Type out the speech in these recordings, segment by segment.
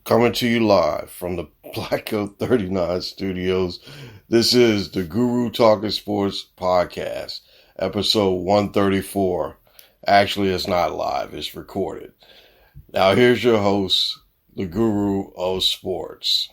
Coming to you live from the Black Coat 39 studios. This is the Guru Talkin Sports podcast, episode 134. Actually, it's not live, it's recorded. Now, here's your host, the Guru of Sports.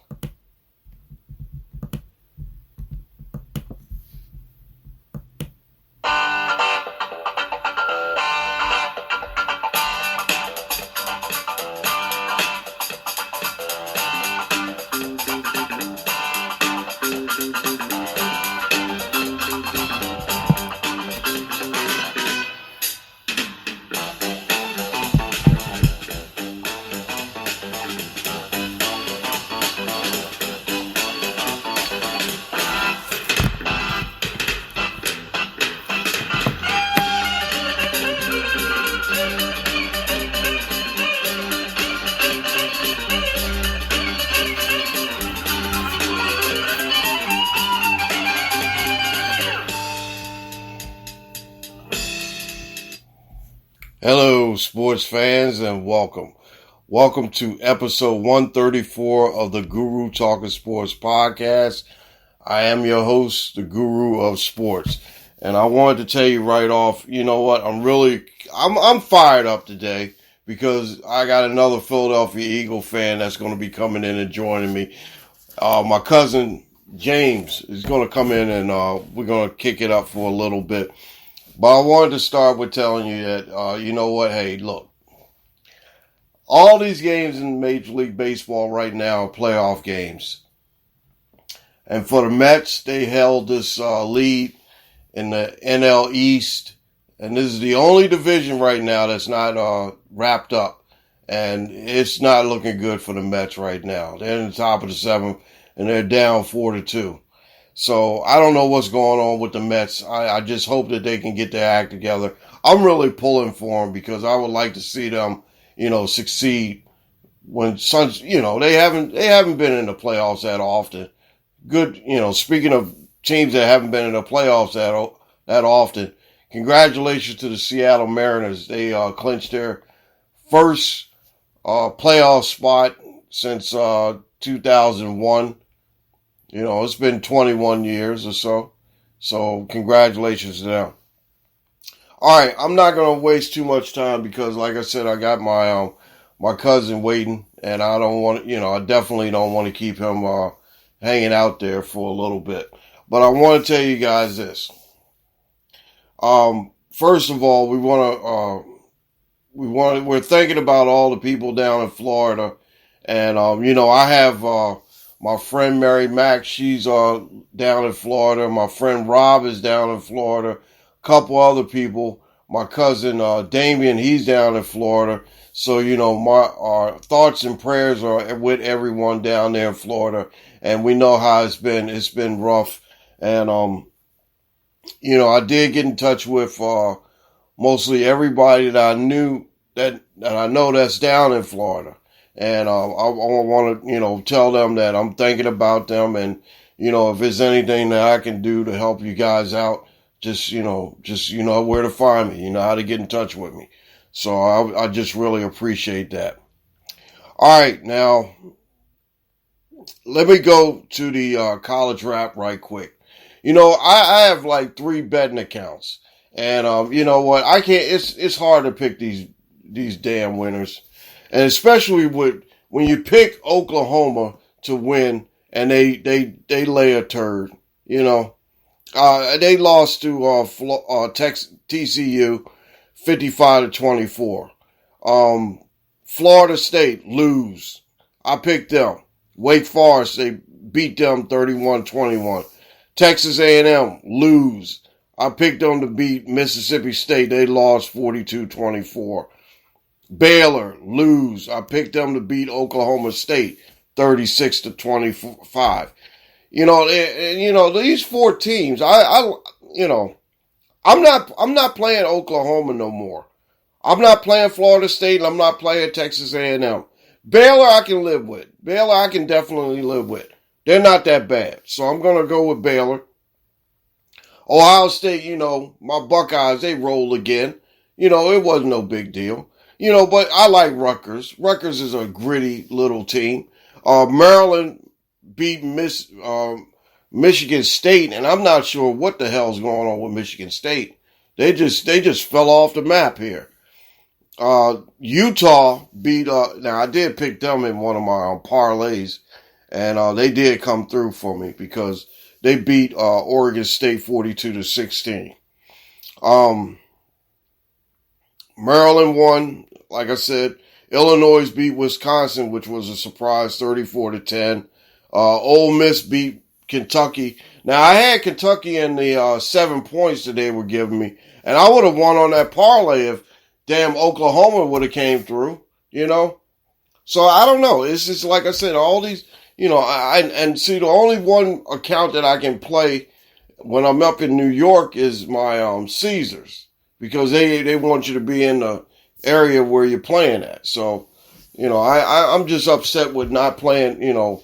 Hello, sports fans, and welcome. Welcome to episode 134 of the Guru Talkin Sports podcast. I am your host, the Guru of Sports. And I wanted to tell you right off, you know what, I'm fired up today because I got another Philadelphia Eagle fan that's going to be coming in and joining me. My cousin James is going to come in and we're going to kick it up for a little bit. But I wanted to start with telling you that, you know what, hey, look. All these games in Major League Baseball right now are playoff games. And for the Mets, they held this lead in the NL East. And this is the only division right now that's not wrapped up. And it's not looking good for the Mets right now. They're in the top of the seventh, and they're down 4-2. So I don't know what's going on with the Mets. I just hope that they can get their act together. I'm really pulling for them because I would like to see them, succeed when they haven't been in the playoffs that often. Good, speaking of teams that haven't been in the playoffs that often, congratulations to the Seattle Mariners. They clinched their first playoff spot since 2001. It's been 21 years or so. So congratulations to them. All right, I'm not going to waste too much time because, like I said, I got my cousin waiting, and I don't want I definitely don't want to keep him hanging out there for a little bit. But I want to tell you guys this. First of all, we're thinking about all the people down in Florida, and I have my friend Mary Mack, she's down in Florida. My friend Rob is down in Florida. A couple other people. My cousin Damien, he's down in Florida. So, our thoughts and prayers are with everyone down there in Florida. And we know how it's been. It's been rough. And, I did get in touch with mostly everybody that I knew that I know that's down in Florida. And I want to, tell them that I'm thinking about them, and if there's anything that I can do to help you guys out, just where to find me, how to get in touch with me. So I just really appreciate that. All right, now let me go to the college wrap right quick. I have like 3 betting accounts, and you know what? I can't. It's hard to pick these damn winners. And especially when you pick Oklahoma to win and they lay a turd, they lost to Texas TCU 55-24. Florida State lose. I picked them. Wake Forest, they beat them 31-21. Texas A&M lose. I picked them to beat Mississippi State. They lost 42-24. Baylor lose. I picked them to beat Oklahoma State 36-25. These 4 teams. I'm not playing Oklahoma no more. I'm not playing Florida State, and I'm not playing Texas A&M. Baylor I can live with. Baylor I can definitely live with. They're not that bad, so I'm gonna go with Baylor. Ohio State, my Buckeyes, they rolled again. It wasn't no big deal. But I like Rutgers. Rutgers is a gritty little team. Maryland beat Michigan State, and I'm not sure what the hell's going on with Michigan State. They just fell off the map here. Utah beat, now I did pick them in one of my parlays, and they did come through for me because they beat Oregon State 42-16. Maryland won, like I said. Illinois beat Wisconsin, which was a surprise, 34-10. Ole Miss beat Kentucky. Now, I had Kentucky in the 7 points that they were giving me, and I would have won on that parlay if damn Oklahoma would have came through, So I don't know. It's just like I said, all these, and see, the only one account that I can play when I'm up in New York is my Caesars, because they want you to be in the area where you're playing at. So, I'm just upset with not playing, I'm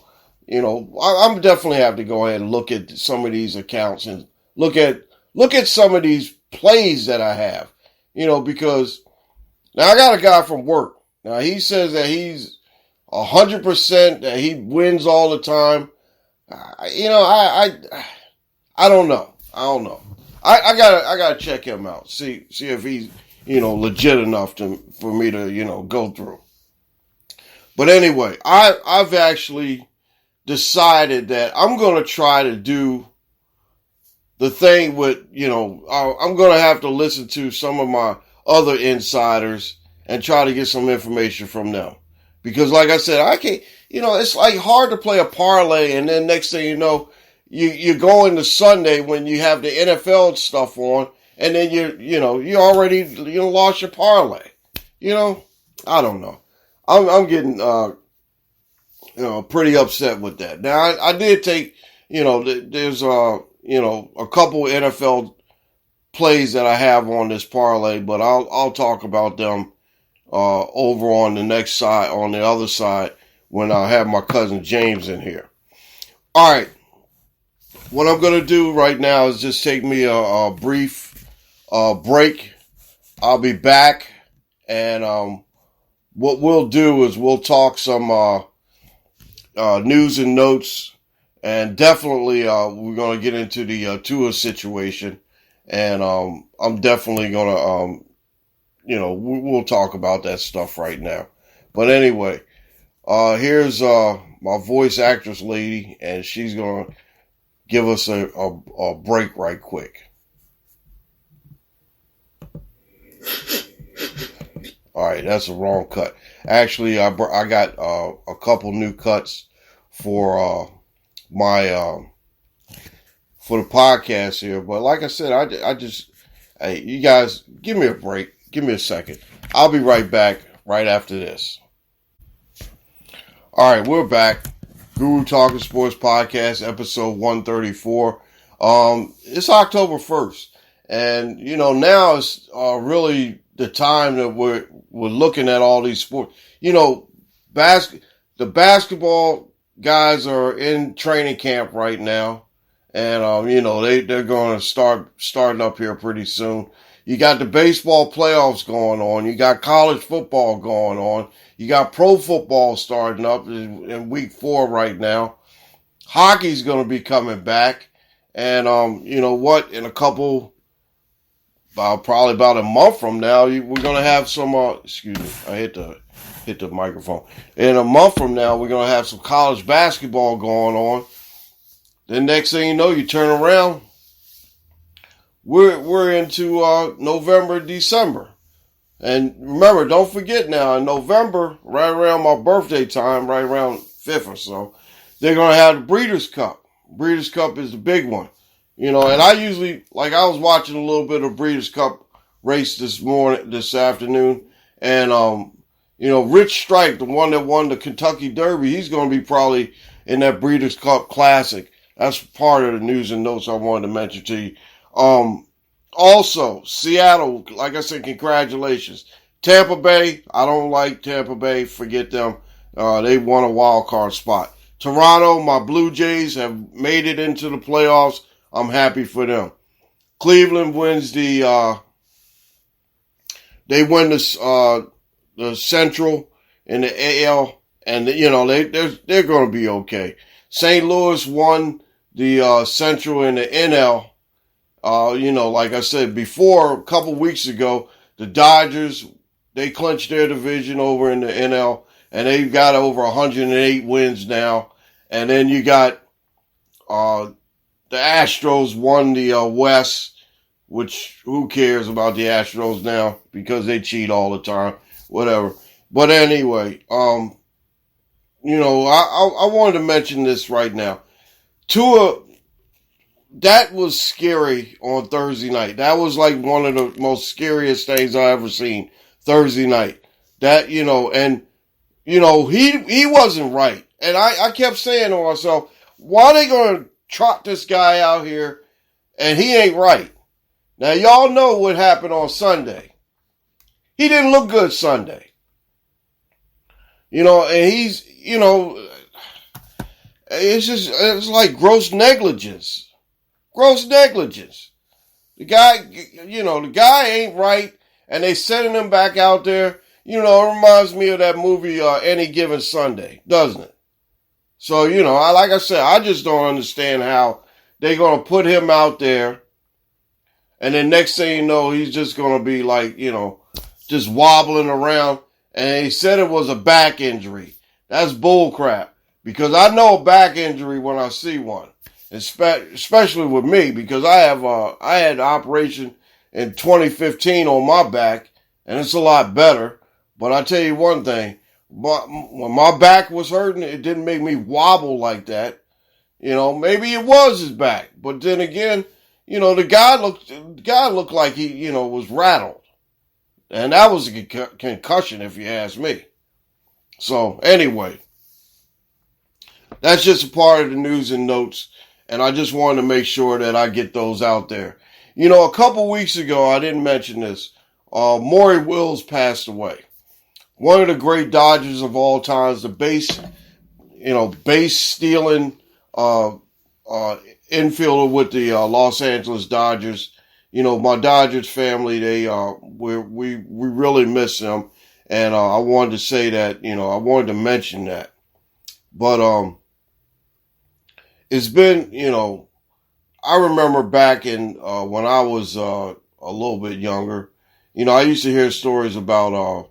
definitely have to go ahead and look at some of these accounts and look at some of these plays that I have, because now I got a guy from work. Now he says that he's 100%, that he wins all the time. I don't know. I gotta check him out. See if he's, legit enough for me to, go through. But anyway, I've actually decided that I'm going to try to do the thing with, I'm going to have to listen to some of my other insiders and try to get some information from them. Because like I said, I can't, it's like hard to play a parlay, and then next thing you know, you go into Sunday when you have the NFL stuff on, and then you already, lost your parlay. I don't know. I'm getting, pretty upset with that. Now, I did take, there's, a couple NFL plays that I have on this parlay, but I'll talk about them, over on the next side, on the other side, when I have my cousin James in here. All right. What I'm going to do right now is just take me a brief, break. I'll be back, and, what we'll do is we'll talk some, news and notes, and definitely, we're going to get into the, Tua situation, and, I'm definitely going to, we'll talk about that stuff right now. But anyway, here's, my voice actress lady, and she's going to give us a break right quick. All right, that's the wrong cut. Actually, I got a couple new cuts for my for the podcast here. But like I said, I just, hey, you guys, give me a break. Give me a second. I'll be right back right after this. All right, we're back. Guru Talkin Sports Podcast, episode 134. It's October 1st, and now it's really the time that we're looking at all these sports. The basketball guys are in training camp right now, and they're going to starting up here pretty soon. You got the baseball playoffs going on. You got college football going on. You got pro football starting up in week 4 right now. Hockey's going to be coming back. And, in a couple, probably about a month from now, we're going to have some, excuse me, I hit the microphone. In a month from now, we're going to have some college basketball going on. Then next thing you know, you turn around, we're into November, December. And remember, don't forget now, in November, right around my birthday time, right around 5th or so, they're going to have the Breeders' Cup. Breeders' Cup is the big one. And I usually, I was watching a little bit of Breeders' Cup race this afternoon. And, Rich Strike, the one that won the Kentucky Derby, he's going to be probably in that Breeders' Cup Classic. That's part of the news and notes I wanted to mention to you. Also, Seattle, like I said, congratulations. Tampa Bay, I don't like Tampa Bay. Forget them. They won a wild card spot. Toronto, my Blue Jays have made it into the playoffs. I'm happy for them. Cleveland wins they win the the Central and the AL, and they're going to be okay. St. Louis won the Central and the NL. Like I said before, a couple weeks ago, the Dodgers, they clinched their division over in the NL, and they've got over 108 wins now. And then you got the Astros won the West, which who cares about the Astros now because they cheat all the time, whatever. But anyway, I wanted to mention this right now. Tua, that was scary on Thursday night. That was like one of the most scariest things I ever seen Thursday night. That, he wasn't right. And I kept saying to myself, why are they going to trot this guy out here and he ain't right? Now, y'all know what happened on Sunday. He didn't look good Sunday. And he's, it's like gross negligence. Gross negligence. The guy ain't right, and they sending him back out there. It reminds me of that movie, Any Given Sunday, doesn't it? So, like I said, I just don't understand how they're going to put him out there, and then next thing you know, he's just going to be like, just wobbling around, and he said it was a back injury. That's bull crap, because I know a back injury when I see one. Especially with me, because I had an operation in 2015 on my back, and it's a lot better. But I tell you one thing, when my back was hurting, it didn't make me wobble like that. Maybe it was his back, but then again, the guy looked like he, was rattled, and that was a concussion, if you ask me. So anyway, that's just a part of the news and notes. And I just wanted to make sure that I get those out there. A couple weeks ago, I didn't mention this. Maury Wills passed away. One of the great Dodgers of all times, the base stealing infielder with the Los Angeles Dodgers. My Dodgers family, we really miss him. And I wanted to say that, I wanted to mention that. But it's been, I remember back in when I was a little bit younger, I used to hear stories about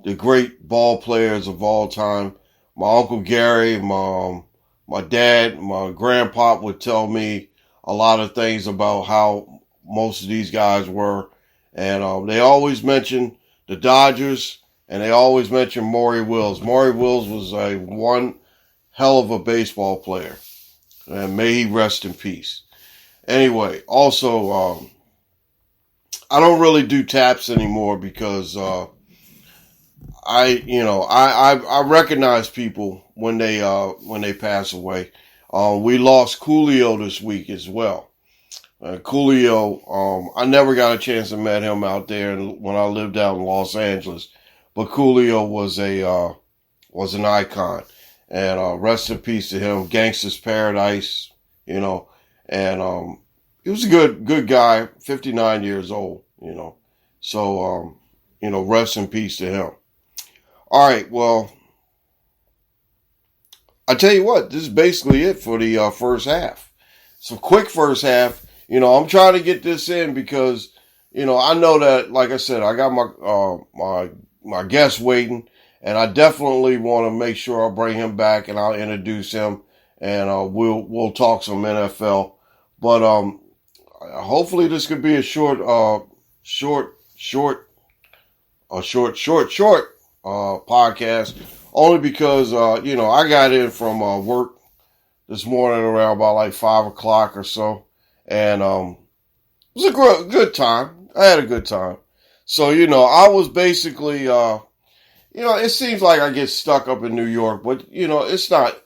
the great ball players of all time. My Uncle Gary, my dad, my grandpa would tell me a lot of things about how most of these guys were. And they always mentioned the Dodgers, and they always mentioned Maury Wills. Maury Wills was one hell of a baseball player. And may he rest in peace. Anyway, also, I don't really do taps anymore because I recognize people when they pass away. We lost Coolio this week as well. Coolio, I never got a chance to meet him out there when I lived out in Los Angeles, but Coolio was an icon. And rest in peace to him. Gangsta's Paradise, and he was a good guy, 59 years old, So, rest in peace to him. All right, well, I tell you what, this is basically it for the first half. So quick first half. I'm trying to get this in because, I know that, like I said, I got my guest waiting. And I definitely want to make sure I bring him back and I'll introduce him and we'll talk some NFL. But hopefully this could be a short podcast. Only because I got in from work this morning around about like 5 o'clock or so, and it was a good time. I had a good time. So I was basically it seems like I get stuck up in New York, but it's not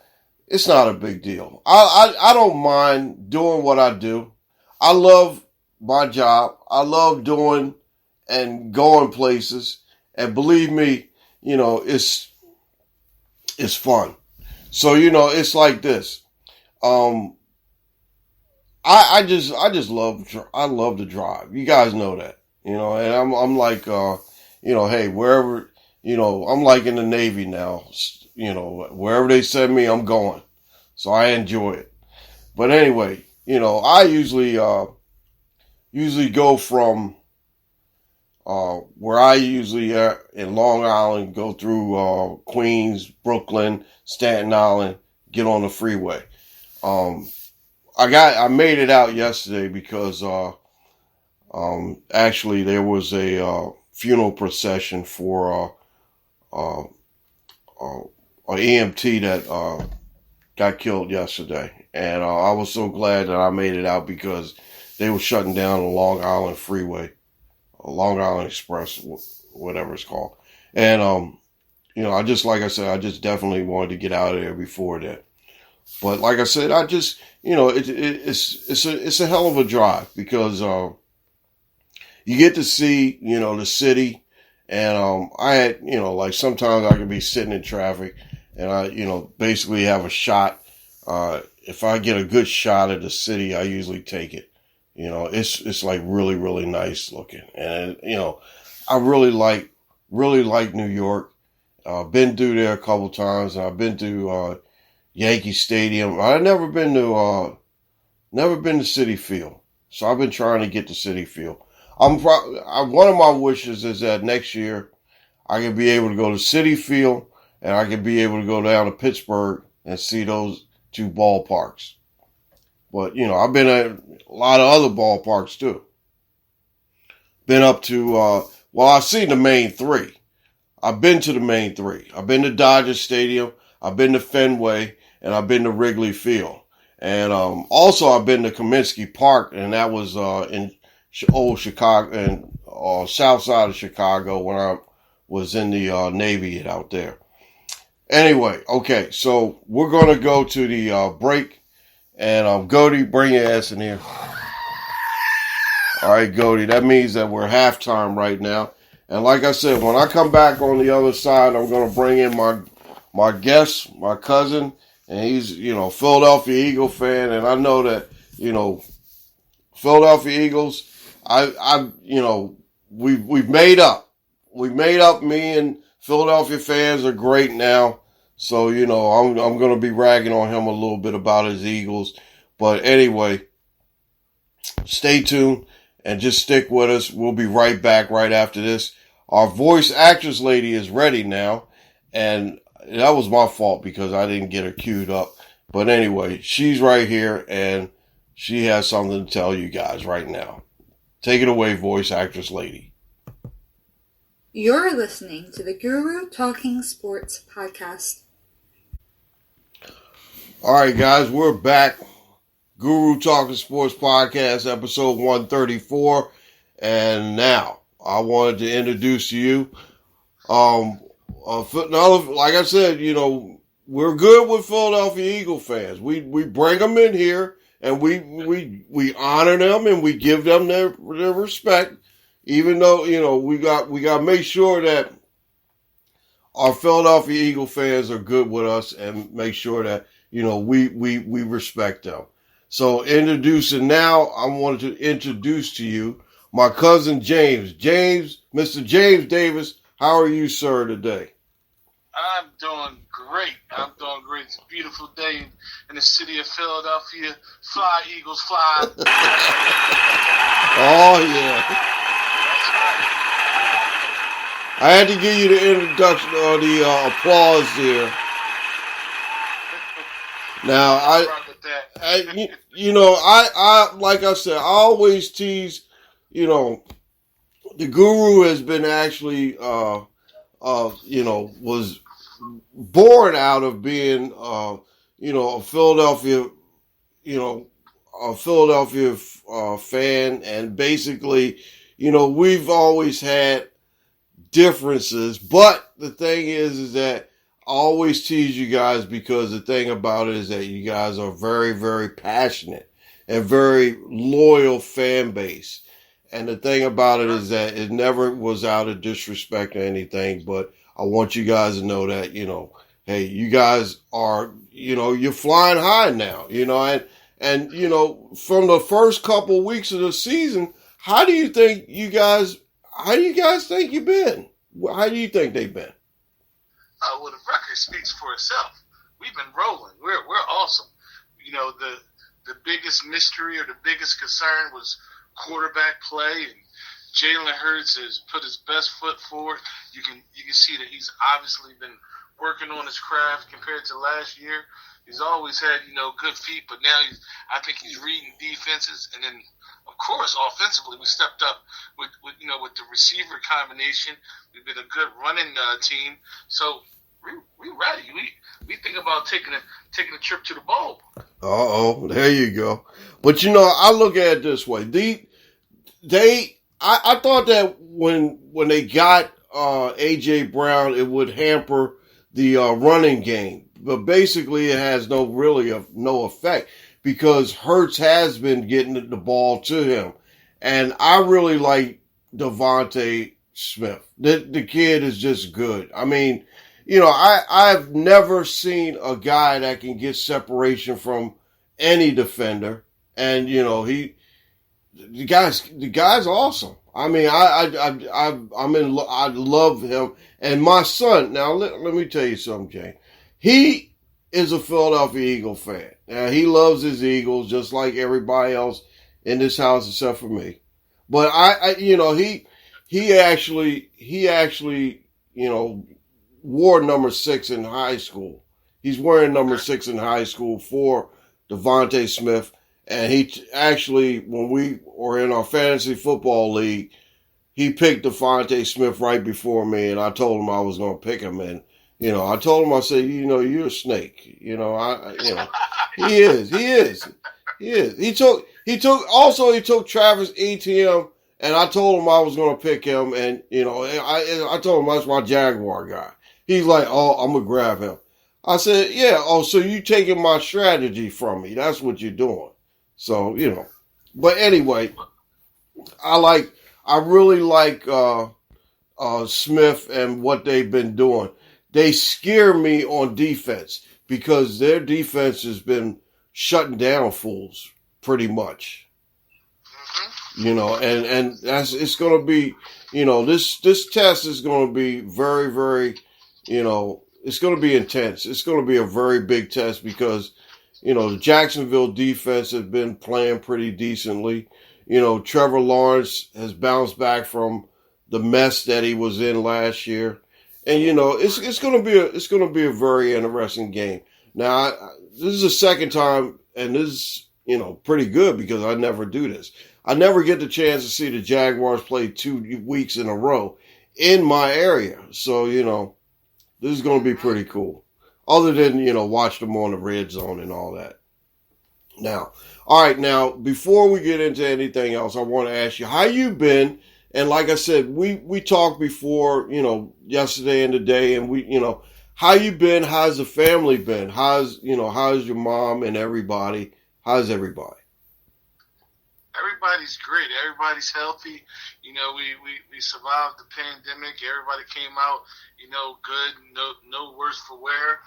a big deal. I don't mind doing what I do. I love my job. I love doing and going places. And believe me, it's fun. So, it's like this. I love to drive. You guys know that, and I'm like, hey, wherever, I'm like in the Navy now. Wherever they send me, I'm going. So I enjoy it. But anyway, I usually go from where I usually in Long Island, go through Queens, Brooklyn, Staten Island, get on the freeway. I made it out yesterday because actually there was a funeral procession for an EMT that got killed yesterday, and I was so glad that I made it out because they were shutting down the Long Island Freeway, Long Island Express, whatever it's called. And I just definitely wanted to get out of there before that. But like I said, it's a hell of a drive because you get to see the city, and I had like sometimes I could be sitting in traffic, and I basically have a shot. If I get a good shot of the city, I usually take it. It's like really, really nice looking. And, I really like New York. Been through there a couple times, and I've been to Yankee Stadium. I've never been to Citi Field. So I've been trying to get to Citi Field. One of my wishes is that next year I can be able to go to Citi Field, and I can be able to go down to Pittsburgh and see those two ballparks. But, I've been at a lot of other ballparks too. Been up to, I've seen the main three. I've been to the main three. I've been to Dodger Stadium, I've been to Fenway, and I've been to Wrigley Field. And also I've been to Comiskey Park, and that was in old Chicago, and south side of Chicago when I was in the Navy out there. Anyway, okay, so we're going to go to the break. And Goody, bring your ass in here. All right, Goody, that means that we're halftime right now. And like I said, when I come back on the other side, I'm going to bring in my guest, my cousin, and he's, Philadelphia Eagle fan. And I know that, Philadelphia Eagles, we've made up. We made up. Me and Philadelphia fans are great now. So, I'm going to be ragging on him a little bit about his Eagles. But anyway, stay tuned and just stick with us. We'll be right back right after this. Our voice actress lady is ready now. And that was my fault because I didn't get her queued up. But anyway, she's right here and she has something to tell you guys right now. Take it away, voice actress lady. You're listening to the Guru Talking Sports podcast. All right, guys, we're back. Guru Talking Sports podcast, episode 134. And now I wanted to introduce to you, like I said, we're good with Philadelphia Eagle fans. We bring them in here and we honor them and we give them their respect, even though, we got to make sure that our Philadelphia Eagle fans are good with us and make sure that, we respect them. So now I wanted to introduce to you my cousin James. Mr. James Davis, how are you, sir, today? I'm doing great. It's a beautiful day in the city of Philadelphia. Fly, Eagles, fly. Oh, yeah. I had to give you the introduction or the applause here. Now, I like I said, I always tease, the Guru has been actually, was born out of being, a Philadelphia fan. And basically, we've always had differences. But the thing is that I always tease you guys because the thing about it is that you guys are very, very passionate and very loyal fan base. And the thing about it is that it never was out of disrespect or anything, but I want you guys to know that, hey, you guys are, you're flying high now, and from the first couple of weeks of the season, how do you guys think you've been? How do you think they've been? Well, the record speaks for itself. We've been rolling. We're awesome. The biggest mystery or the biggest concern was quarterback play, and Jalen Hurts has put his best foot forward. You can see that he's obviously been working on his craft compared to last year. He's always had good feet, but now I think he's reading defenses, and then of course offensively we stepped up with the receiver combination. We've been a good running team, so we ready. We think about taking a trip to the bowl. There you go. But I look at it this way. I thought that when they got AJ Brown, it would hamper the running game, but basically it has no effect because Hurts has been getting the ball to him, and I really like Devontae Smith. The kid is just good. I mean, I've never seen a guy that can get separation from any defender, and the guy's awesome. I mean, I love him. And my son, now let me tell you something, Jay. He is a Philadelphia Eagle fan. Now, he loves his Eagles just like everybody else in this house except for me. But he actually wore number 6 in high school. He's wearing number 6 in high school for Devontae Smith. And he actually, when we were in our fantasy football league, he picked Devontae Smith right before me, and I told him I was going to pick him. And I told him, I said, you're a snake. He is. He took Travis Etienne, and I told him I was going to pick him. And I told him that's my Jaguar guy. He's like, oh, I'm gonna grab him. I said, yeah. Oh, so you taking my strategy from me? That's what you're doing. So, but anyway, I really like Smith and what they've been doing. They scare me on defense because their defense has been shutting down fools pretty much. And it's going to be, this test is going to be very, very, it's going to be intense. It's going to be a very big test because the Jacksonville defense has been playing pretty decently. Trevor Lawrence has bounced back from the mess that he was in last year. And, it's going to be a very interesting game. Now, this is the second time, and this is, pretty good because I never do this. I never get the chance to see the Jaguars play 2 weeks in a row in my area. So, this is going to be pretty cool. Other than, watch them on the red zone and all that. Now, all right, now, before we get into anything else, I want to ask you, how you been? And like I said, we talked before, yesterday and today, and how you been? How's the family been? How's your mom and everybody? How's everybody? Everybody's great. Everybody's healthy. We survived the pandemic. Everybody came out, good. No worse for wear.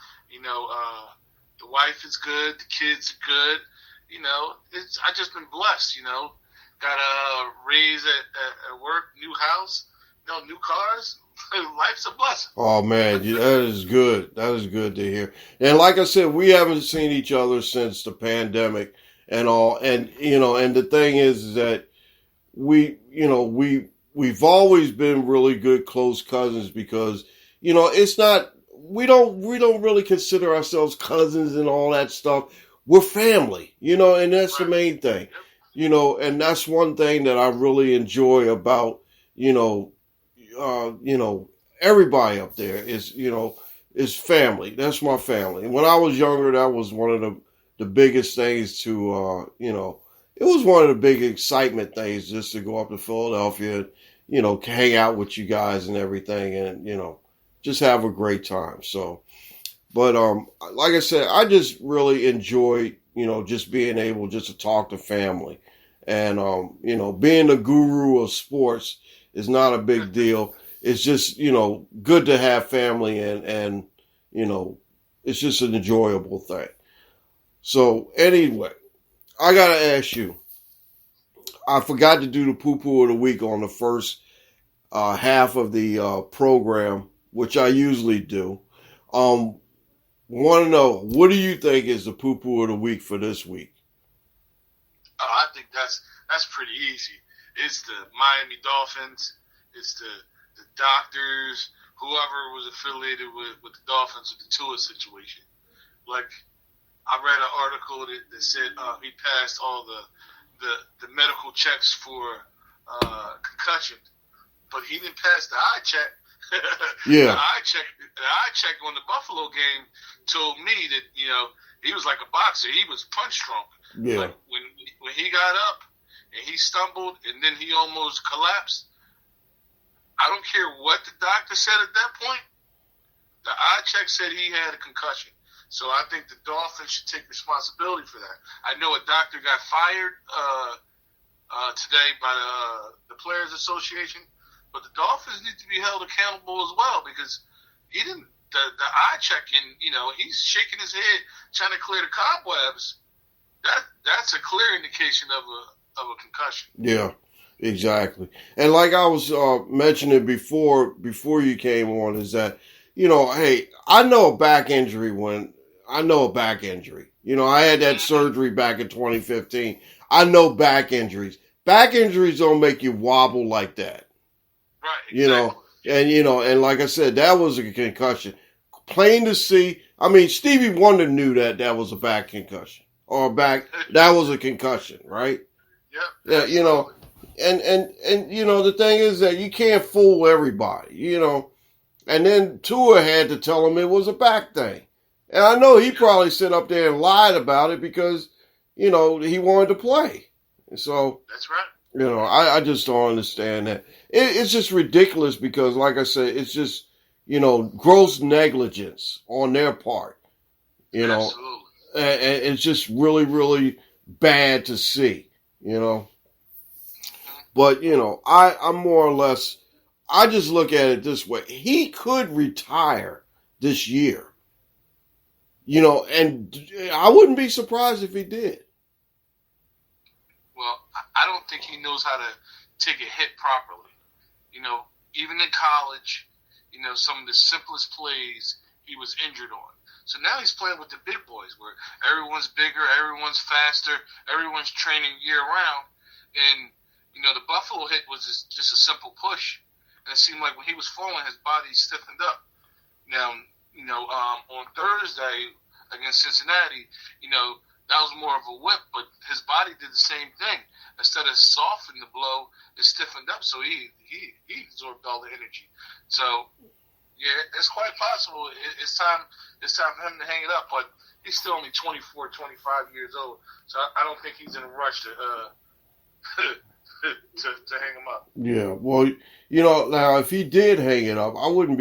The wife is good. The kids are good. I just been blessed. Got a raise at work, new house, new cars. Life's a blessing. Oh man, that is good. That is good to hear. And like I said, we haven't seen each other since the pandemic and all. And and the thing is that we've always been really good close cousins because it's not we don't really consider ourselves cousins and all that stuff. We're family, and that's the main thing. And that's one thing that I really enjoy about everybody up there is family. That's my family. When I was younger, that was one of the biggest things to it was one of the big excitement things just to go up to Philadelphia, hang out with you guys and everything, and just have a great time. So, but like I said, I just really enjoy just being able just to talk to family, and being the guru of sports is not a big deal. It's just good to have family, and it's just an enjoyable thing. So anyway, I gotta ask you. I forgot to do the poo-poo of the week on the first half of the program, which I usually do. Want to know, what do you think is the poo-poo of the week for this week? I think that's pretty easy. It's the Miami Dolphins. It's the doctors, whoever was affiliated with the Dolphins with the Tua situation. Like, I read an article that said he passed all the medical checks for concussion, but he didn't pass the eye check. Yeah. The eye check on the Buffalo game told me that, he was like a boxer. He was punch drunk. Yeah. Like when he got up and he stumbled and then he almost collapsed, I don't care what the doctor said at that point. The eye check said he had a concussion. So I think the Dolphins should take responsibility for that. I know a doctor got fired today by the Players Association, but the Dolphins need to be held accountable as well, because he didn't. The eye check, and he's shaking his head trying to clear the cobwebs. That's a clear indication of a concussion. Yeah, exactly. And like I was mentioning before you came on, is that hey, I know a back injury I had that surgery back in 2015. I know back injuries. Back injuries don't make you wobble like that. Right. Exactly. And like I said, that was a concussion. Plain to see. I mean, Stevie Wonder knew that was a back concussion. That was a concussion, right? Yep. Yeah, and the thing is that you can't fool everybody, And then Tua had to tell him it was a back thing. And I know he probably sit up there and lied about it because, he wanted to play. So that's right. I just don't understand that. It's just ridiculous because, like I said, it's just, gross negligence on their part. Absolutely. And it's just really, really bad to see, Mm-hmm. But, I'm more or less, I just look at it this way. He could retire this year, and I wouldn't be surprised if he did. Well, I don't think he knows how to take a hit properly. Even in college, some of the simplest plays he was injured on. So now he's playing with the big boys where everyone's bigger, everyone's faster, everyone's training year-round. And, the Buffalo hit was just a simple push. And it seemed like when he was falling, his body stiffened up. Now, on Thursday against Cincinnati, that was more of a whip, but his body did the same thing. Instead of softening the blow, it stiffened up, so he absorbed all the energy. So, yeah, it's quite possible. It's time for him to hang it up, but he's still only 24, 25 years old, so I don't think he's in a rush to to hang him up. Yeah, well, now if he did hang it up, I wouldn't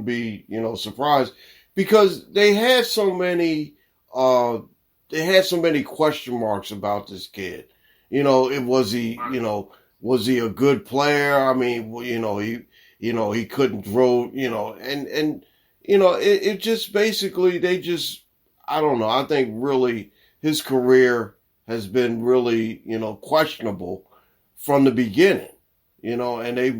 be, surprised, because they had so many question marks about this kid. Was he a good player? I mean, he couldn't throw, and it just basically, I don't know. I think really his career has been really, questionable from the beginning, and they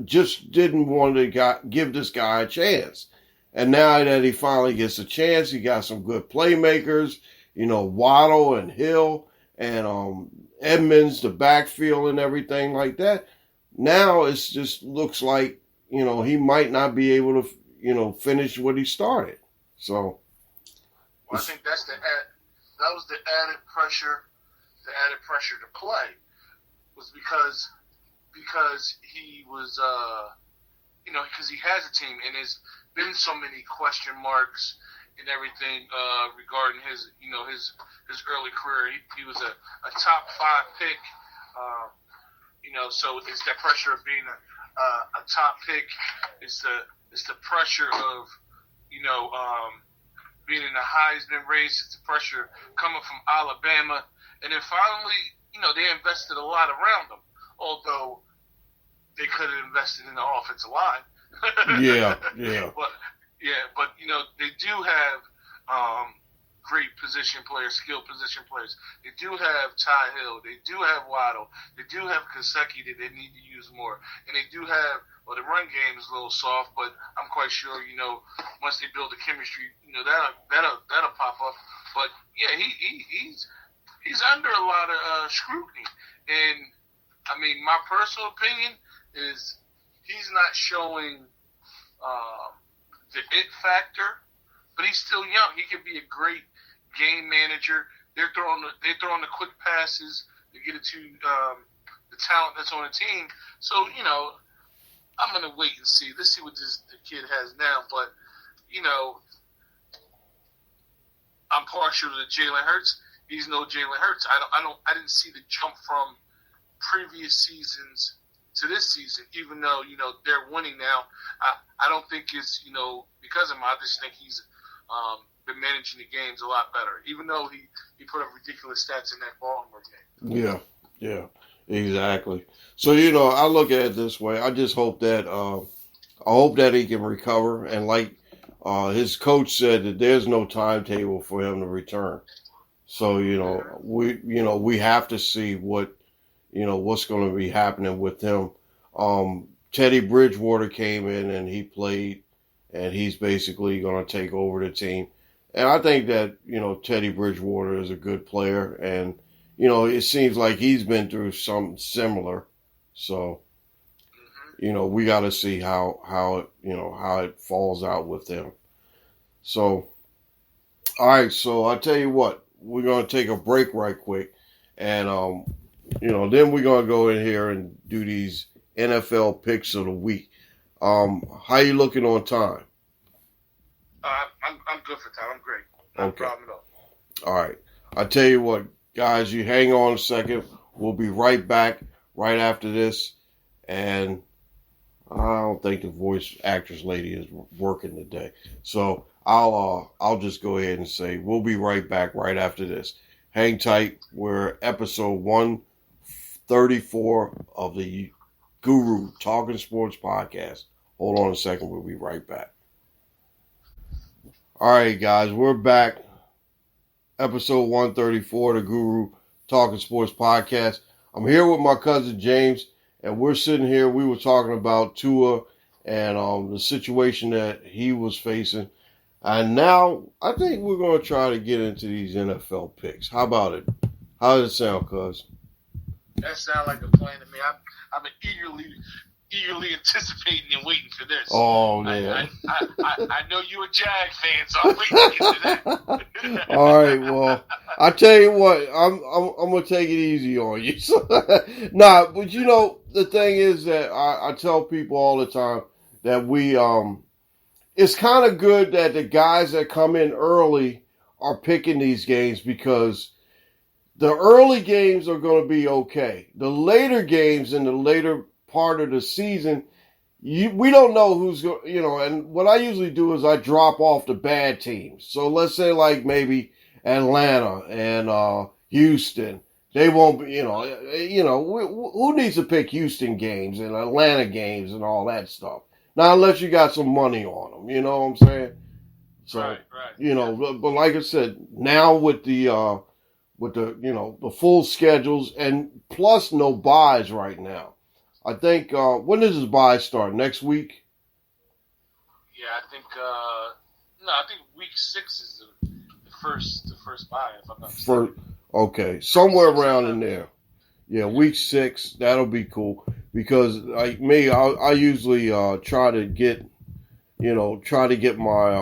just didn't want to give this guy a chance. And now that he finally gets a chance, he got some good playmakers, Waddle and Hill and Edmonds, the backfield and everything like that. Now it's just looks like, he might not be able to, finish what he started. So, well, I think that was the added pressure. The added pressure to play was because he was, because he has a team, and there's been so many question marks and everything regarding his early career. He was a top 5 pick, so it's that pressure of being a top pick. It's the pressure of being in the Heisman race. It's the pressure coming from Alabama, and then finally, they invested a lot around him. Although they could have invested in the offensive line. Yeah. But they do have great position players, skilled position players. They do have Ty Hill. They do have Waddle. They do have Kaseki that they need to use more. And they do have, well, the run game is a little soft, but I'm quite sure, once they build the chemistry, that'll pop up. But, yeah, he's under a lot of scrutiny. And, I mean, my personal opinion is he's not showing the it factor, but he's still young. He could be a great game manager. They're throwing the quick passes to get it to the talent that's on the team. So, I'm going to wait and see. Let's see what the kid has now. But, I'm partial to Jalen Hurts. He's no Jalen Hurts. I didn't see the jump from previous seasons to this season, even though, they're winning now. I don't think it's, because of him. I just think he's been managing the games a lot better, even though he put up ridiculous stats in that Baltimore game. Yeah, exactly. So, I look at it this way. I just hope that he can recover. And like his coach said, that there's no timetable for him to return. So, we have to see what's going to be happening with him. Teddy Bridgewater came in and he played, and he's basically going to take over the team. And I think that, Teddy Bridgewater is a good player, and, it seems like he's been through something similar. So, we got to see how it falls out with him. So, all right. So I tell you what, we're going to take a break right quick, and, then we're going to go in here and do these NFL picks of the week. How you looking on time? I'm good for time. I'm great. No problem at all. All right. I tell you what, guys, you hang on a second. We'll be right back right after this. And I don't think the voice actress lady is working today. So I'll just go ahead and say we'll be right back right after this. Hang tight. We're episode 134 of the Guru Talkin Sports podcast. Hold on a second. We'll be right back. All right, guys, we're back. Episode 134 of the Guru Talkin Sports podcast. I'm here with my cousin James, and we're sitting here. We were talking about Tua and the situation that he was facing. And now I think we're going to try to get into these NFL picks. How about it? How does it sound, cuz? That sounds like a plan to me. I've been eagerly anticipating and waiting for this. Oh, man. I know you're a Jag fan, so I'm waiting to get to that. All right, well, I tell you what, I'm going to take it easy on you. But the thing is that I tell people all the time that it's kind of good that the guys that come in early are picking these games, because the early games are going to be okay. The later games in the later part of the season, we don't know who's going, and what I usually do is I drop off the bad teams. So let's say like maybe Atlanta and Houston. They won't be, who needs to pick Houston games and Atlanta games and all that stuff? Now, unless you got some money on them, you know what I'm saying? So, right. But like I said, now with the full schedules and plus no buys right now. I think, when does this buy start? Next week? Yeah, I think week 6 is the first buy, if I'm not mistaken. Okay, somewhere around in there. Yeah, week 6, that'll be cool. Because like me, I usually try to get my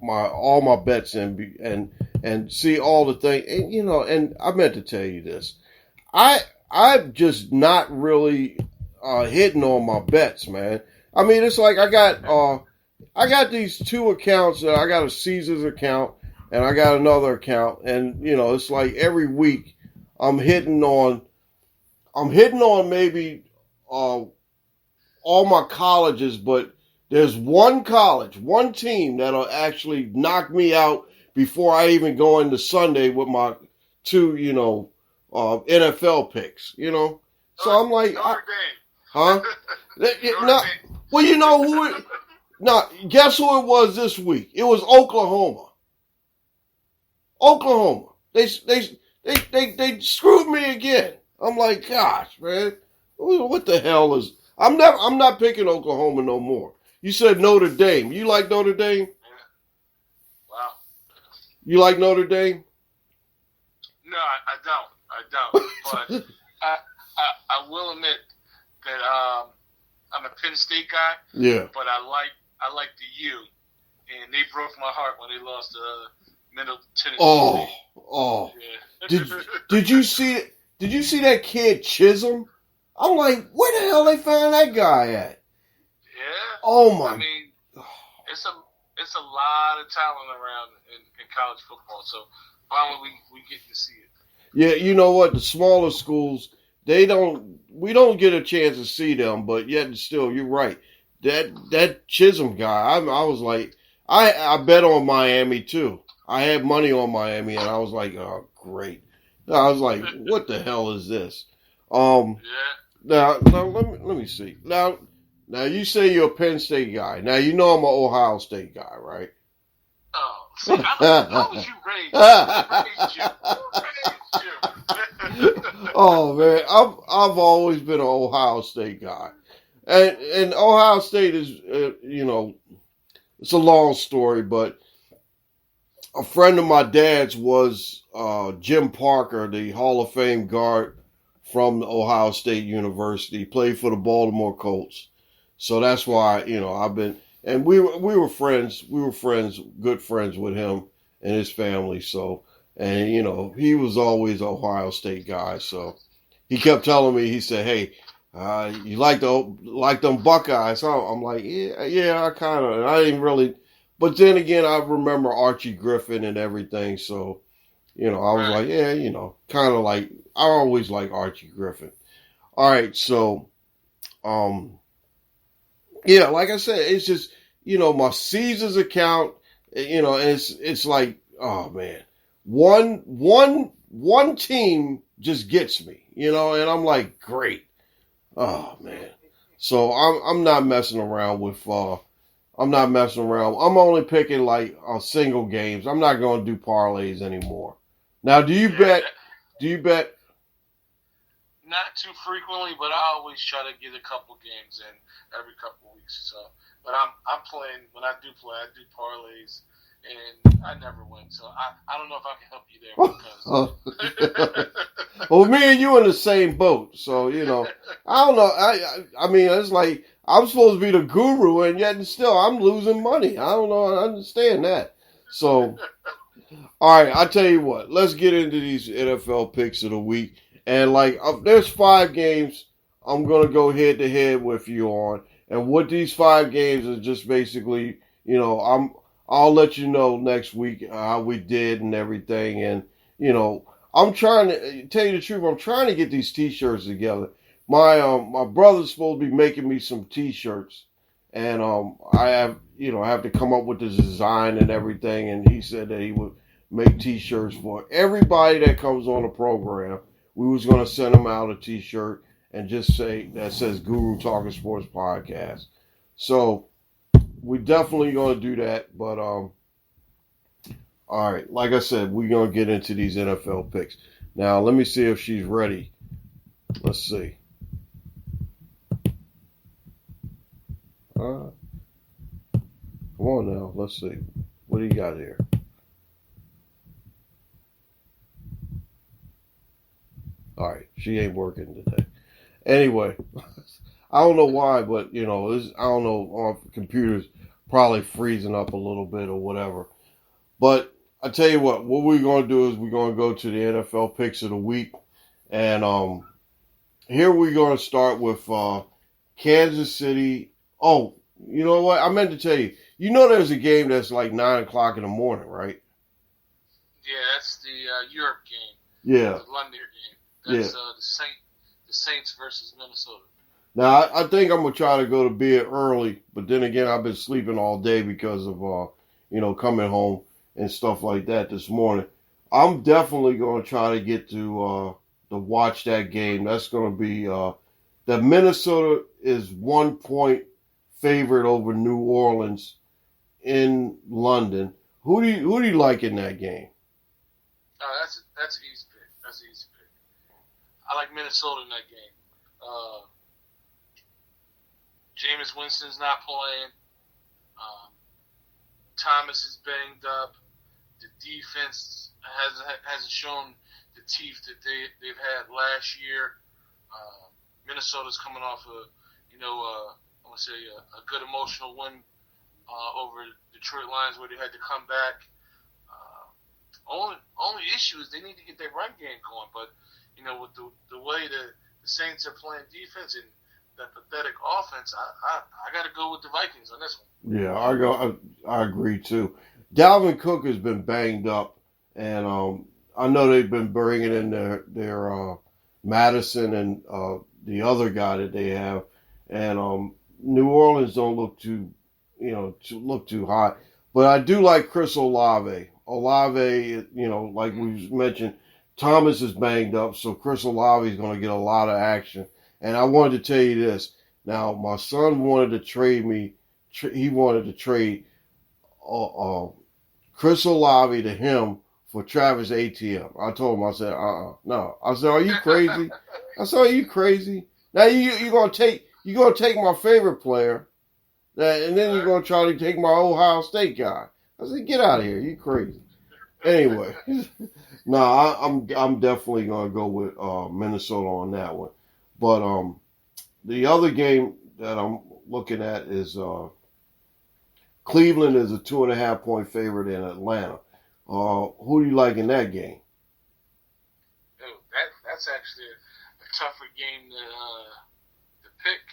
all my bets in and see all the things. And and I meant to tell you this. I've just not really hitting on my bets, man. I mean, it's like I got these two accounts. I got a Caesars account and I got another account, and it's like every week I'm hitting on maybe all my colleges, but there's one team that'll actually knock me out before I even go into Sunday with my two, NFL picks, So I'm like, huh? Well, you know who it, now, guess who it was this week? It was Oklahoma. Oklahoma. They screwed me again. I'm like, gosh, man, what the hell is? I'm not picking Oklahoma no more. You said Notre Dame. You like Notre Dame? Yeah. Wow. You like Notre Dame? No, I don't. But I will admit that I'm a Penn State guy. Yeah. But I like the U, and they broke my heart when they lost Middle Tennessee. Oh. Yeah. Did you see that kid Chisholm? I'm like, where the hell they find that guy at? Yeah. Oh my. I mean, it's a lot of talent around in college football. So finally we get to see it. Yeah, you know what? The smaller schools, we don't get a chance to see them, but yet still, you're right. That Chisholm guy, I was like, I bet on Miami too. I had money on Miami, and I was like, oh, great. I was like, what the hell is this? Yeah. Now let me see. Now you say you're a Penn State guy. Now you know I'm an Ohio State guy, right? Oh, see, how was you raised? Who raised you? Oh man, I've always been an Ohio State guy, and Ohio State is it's a long story, but a friend of my dad's was Jim Parker, the Hall of Fame guard from Ohio State University, played for the Baltimore Colts. So that's why, I've been, and we were friends. We were friends, good friends with him and his family. So, and he was always an Ohio State guy. So he kept telling me, he said, "Hey, you like them Buckeyes?" So I'm like, yeah, I kind of. I didn't really, but then again, I remember Archie Griffin and everything. So, I was like, yeah, kind of like, I always like Archie Griffin. All right, so, yeah, like I said, it's just, my Caesars account, and it's like, oh man, one team just gets me, and I'm like, great. Oh man. So I'm not messing around with, I'm only picking like single games. I'm not going to do parlays anymore. Now, do you bet? Not too frequently, but I always try to get a couple games in every couple weeks. So, but I'm playing, when I do play, I do parlays, and I never win. So I don't know if I can help you there because. Well, me and you in the same boat. So I don't know. I mean, it's like I'm supposed to be the guru, and yet still I'm losing money. I don't know. I understand that. So, all right, I tell you what. Let's get into these NFL picks of the week. And there's 5 games I'm gonna go head to head with you on. And what these 5 games is just basically, I'll let you know next week how we did and everything. And I'm trying to tell you the truth. I'm trying to get these T-shirts together. My brother's supposed to be making me some T-shirts, and I have to come up with the design and everything. And he said that he would make T-shirts for everybody that comes on the program. We was going to send him out a T-shirt and just say that says Guru Talkin Sports Podcast. So we definitely going to do that. But all right, like I said, we're going to get into these NFL picks. Now let me see if she's ready. Let's see. Come on now. Let's see. What do you got here? All right, she ain't working today. Anyway, I don't know why, but I don't know, our computer's probably freezing up a little bit or whatever. But I tell you what we're going to do is we're going to go to the NFL picks of the week, and here we're going to start with Kansas City. Oh, you know what? I meant to tell you. There's a game that's like 9:00 in the morning, right? Yeah, that's the Europe game. Yeah, the London game. That's the Saints versus Minnesota. Now, I think I'm going to try to go to bed early, but then again, I've been sleeping all day because of, coming home and stuff like that this morning. I'm definitely going to try to get to watch that game. That's going to be, that Minnesota is 1 point favorite over New Orleans in London. Who do you like in that game? That's an easy pick. That's an easy pick. I like Minnesota in that game. Jameis Winston's not playing. Thomas is banged up. The defense hasn't shown the teeth that they've had last year. Minnesota's coming off I want to say a good emotional win over Detroit Lions where they had to come back. Only issue is they need to get their run game going. But with the way the Saints are playing defense and that pathetic offense, I got to go with the Vikings on this one. Yeah, I agree too. Dalvin Cook has been banged up, and I know they've been bringing in their Madison and the other guy that they have, and New Orleans don't look too hot. But I do like Chris Olave. Olave, like we mentioned, Thomas is banged up, so Chris Olave is going to get a lot of action. And I wanted to tell you this. Now, my son wanted to trade me. He wanted to trade Chris Olave to him for Travis ATM. I told him, I said, no. I said, are you crazy? I said, are you crazy? Now you're gonna take my favorite player, and then you're gonna try to take my Ohio State guy. I said, get out of here. You crazy. Anyway, no, I'm definitely gonna go with Minnesota on that one. But the other game that I'm looking at is Cleveland is a 2.5-point favorite in Atlanta. Who do you like in that game? That's actually a tougher game to pick.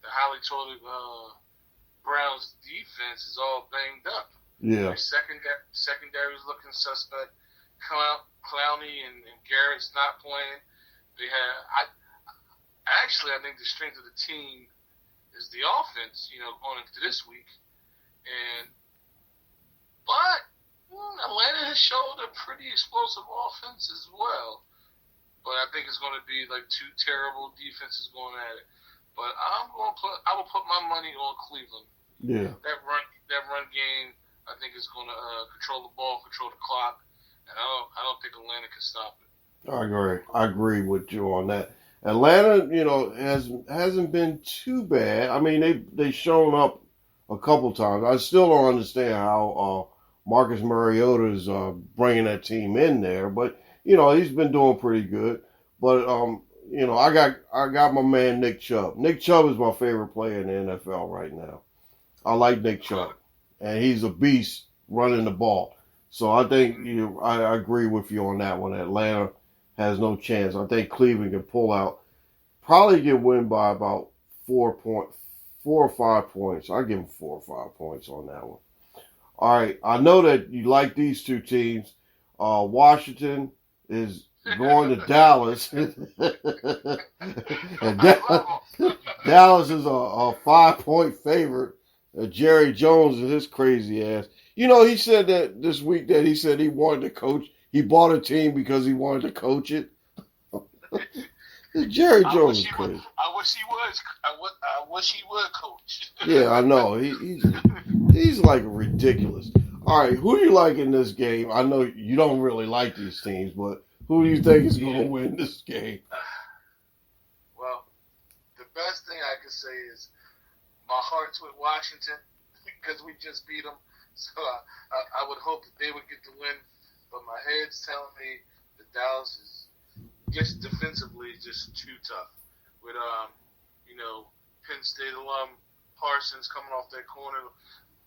The highly touted Browns defense is all banged up. Yeah. Their secondary is looking suspect. Clowney and Garrett's not playing. I think the strength of the team is the offense, going into this week. But Atlanta has showed a pretty explosive offense as well. But I think it's going to be like two terrible defenses going at it. But I will put my money on Cleveland. Yeah. That run game, I think is going to control the ball, control the clock, and I don't think Atlanta can stop it. I agree with you on that. Atlanta, hasn't been too bad. I mean, they've shown up a couple times. I still don't understand how Marcus Mariota is bringing that team in there, but he's been doing pretty good. But I got my man Nick Chubb. Nick Chubb is my favorite player in the NFL right now. I like Nick Chubb, and he's a beast running the ball. So I think I agree with you on that one. Atlanta has no chance. I think Cleveland can pull out, probably can win by about 4 or 5 points. I give them 4 or 5 points on that one. All right, I know that you like these two teams. Washington is going to Dallas, and Dallas is a 5-point favorite. Jerry Jones and his crazy ass. He said that this week that he said he wanted to coach. He bought a team because he wanted to coach it. Jerry Jones is crazy. I wish he was. I wish he would coach. Yeah, I know. He's like ridiculous. All right, who do you like in this game? I know you don't really like these teams, but who do you think is going to win this game? Well, the best thing I can say is my heart's with Washington because we just beat them. So I would hope that they would get the win. But my head's telling me that Dallas is just defensively just too tough. With Penn State alum Parsons coming off that corner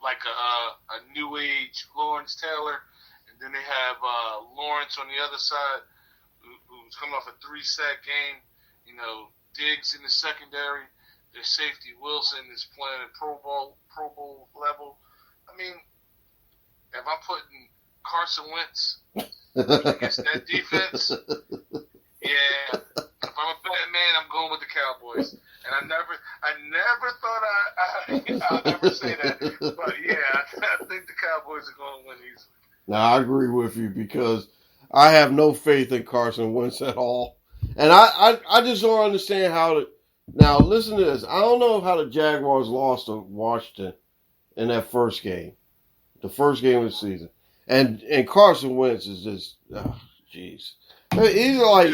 like a new age Lawrence Taylor, and then they have Lawrence on the other side who's coming off a 3-sack game. Diggs in the secondary. Their safety Wilson is playing at Pro Bowl level. I mean, if I'm putting Carson Wentz against that defense, yeah. If I'm a betting man, I'm going with the Cowboys. And I never thought I'd ever say that. But yeah, I think the Cowboys are going to win easily. Now I agree with you because I have no faith in Carson Wentz at all, and I just don't understand how to. Now listen to this. I don't know how the Jaguars lost to Washington in that first game, the first game of the season. And Carson Wentz is just, jeez. He's like,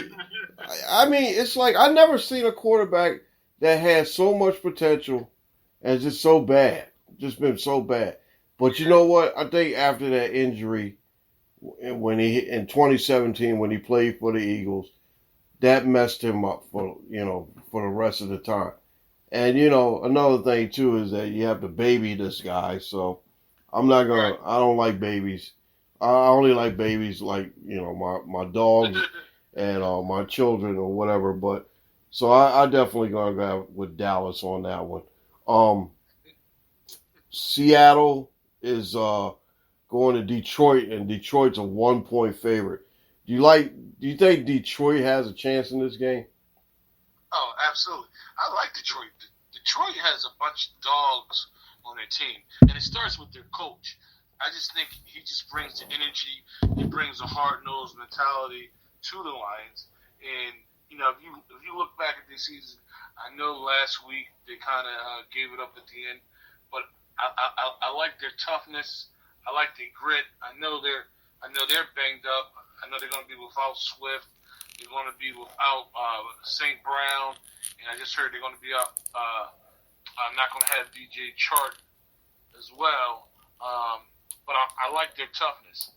I mean, it's like I never seen a quarterback that has so much potential and just so bad, just been so bad. But you know what? I think after that injury, when he in 2017 when he played for the Eagles, that messed him up for for the rest of the time. And another thing too is that you have to baby this guy. So I'm not gonna. I don't like babies. I only like babies like my dogs and my children or whatever. But so I definitely gonna go with Dallas on that one. Seattle is going to Detroit, and Detroit's a 1-point favorite. Do you think Detroit has a chance in this game? Oh, absolutely. I like Detroit. Detroit has a bunch of dogs on their team, and it starts with their coach. I just think he just brings the energy. He brings a hard-nosed mentality to the Lions. And if you look back at this season, I know last week they kind of gave it up at the end, but I like their toughness. I like their grit. I know they're banged up. I know they're going to be without Swift. They're going to be without St. Brown, and I just heard they're going to be up. I'm not going to have DJ Chark as well. But I like their toughness.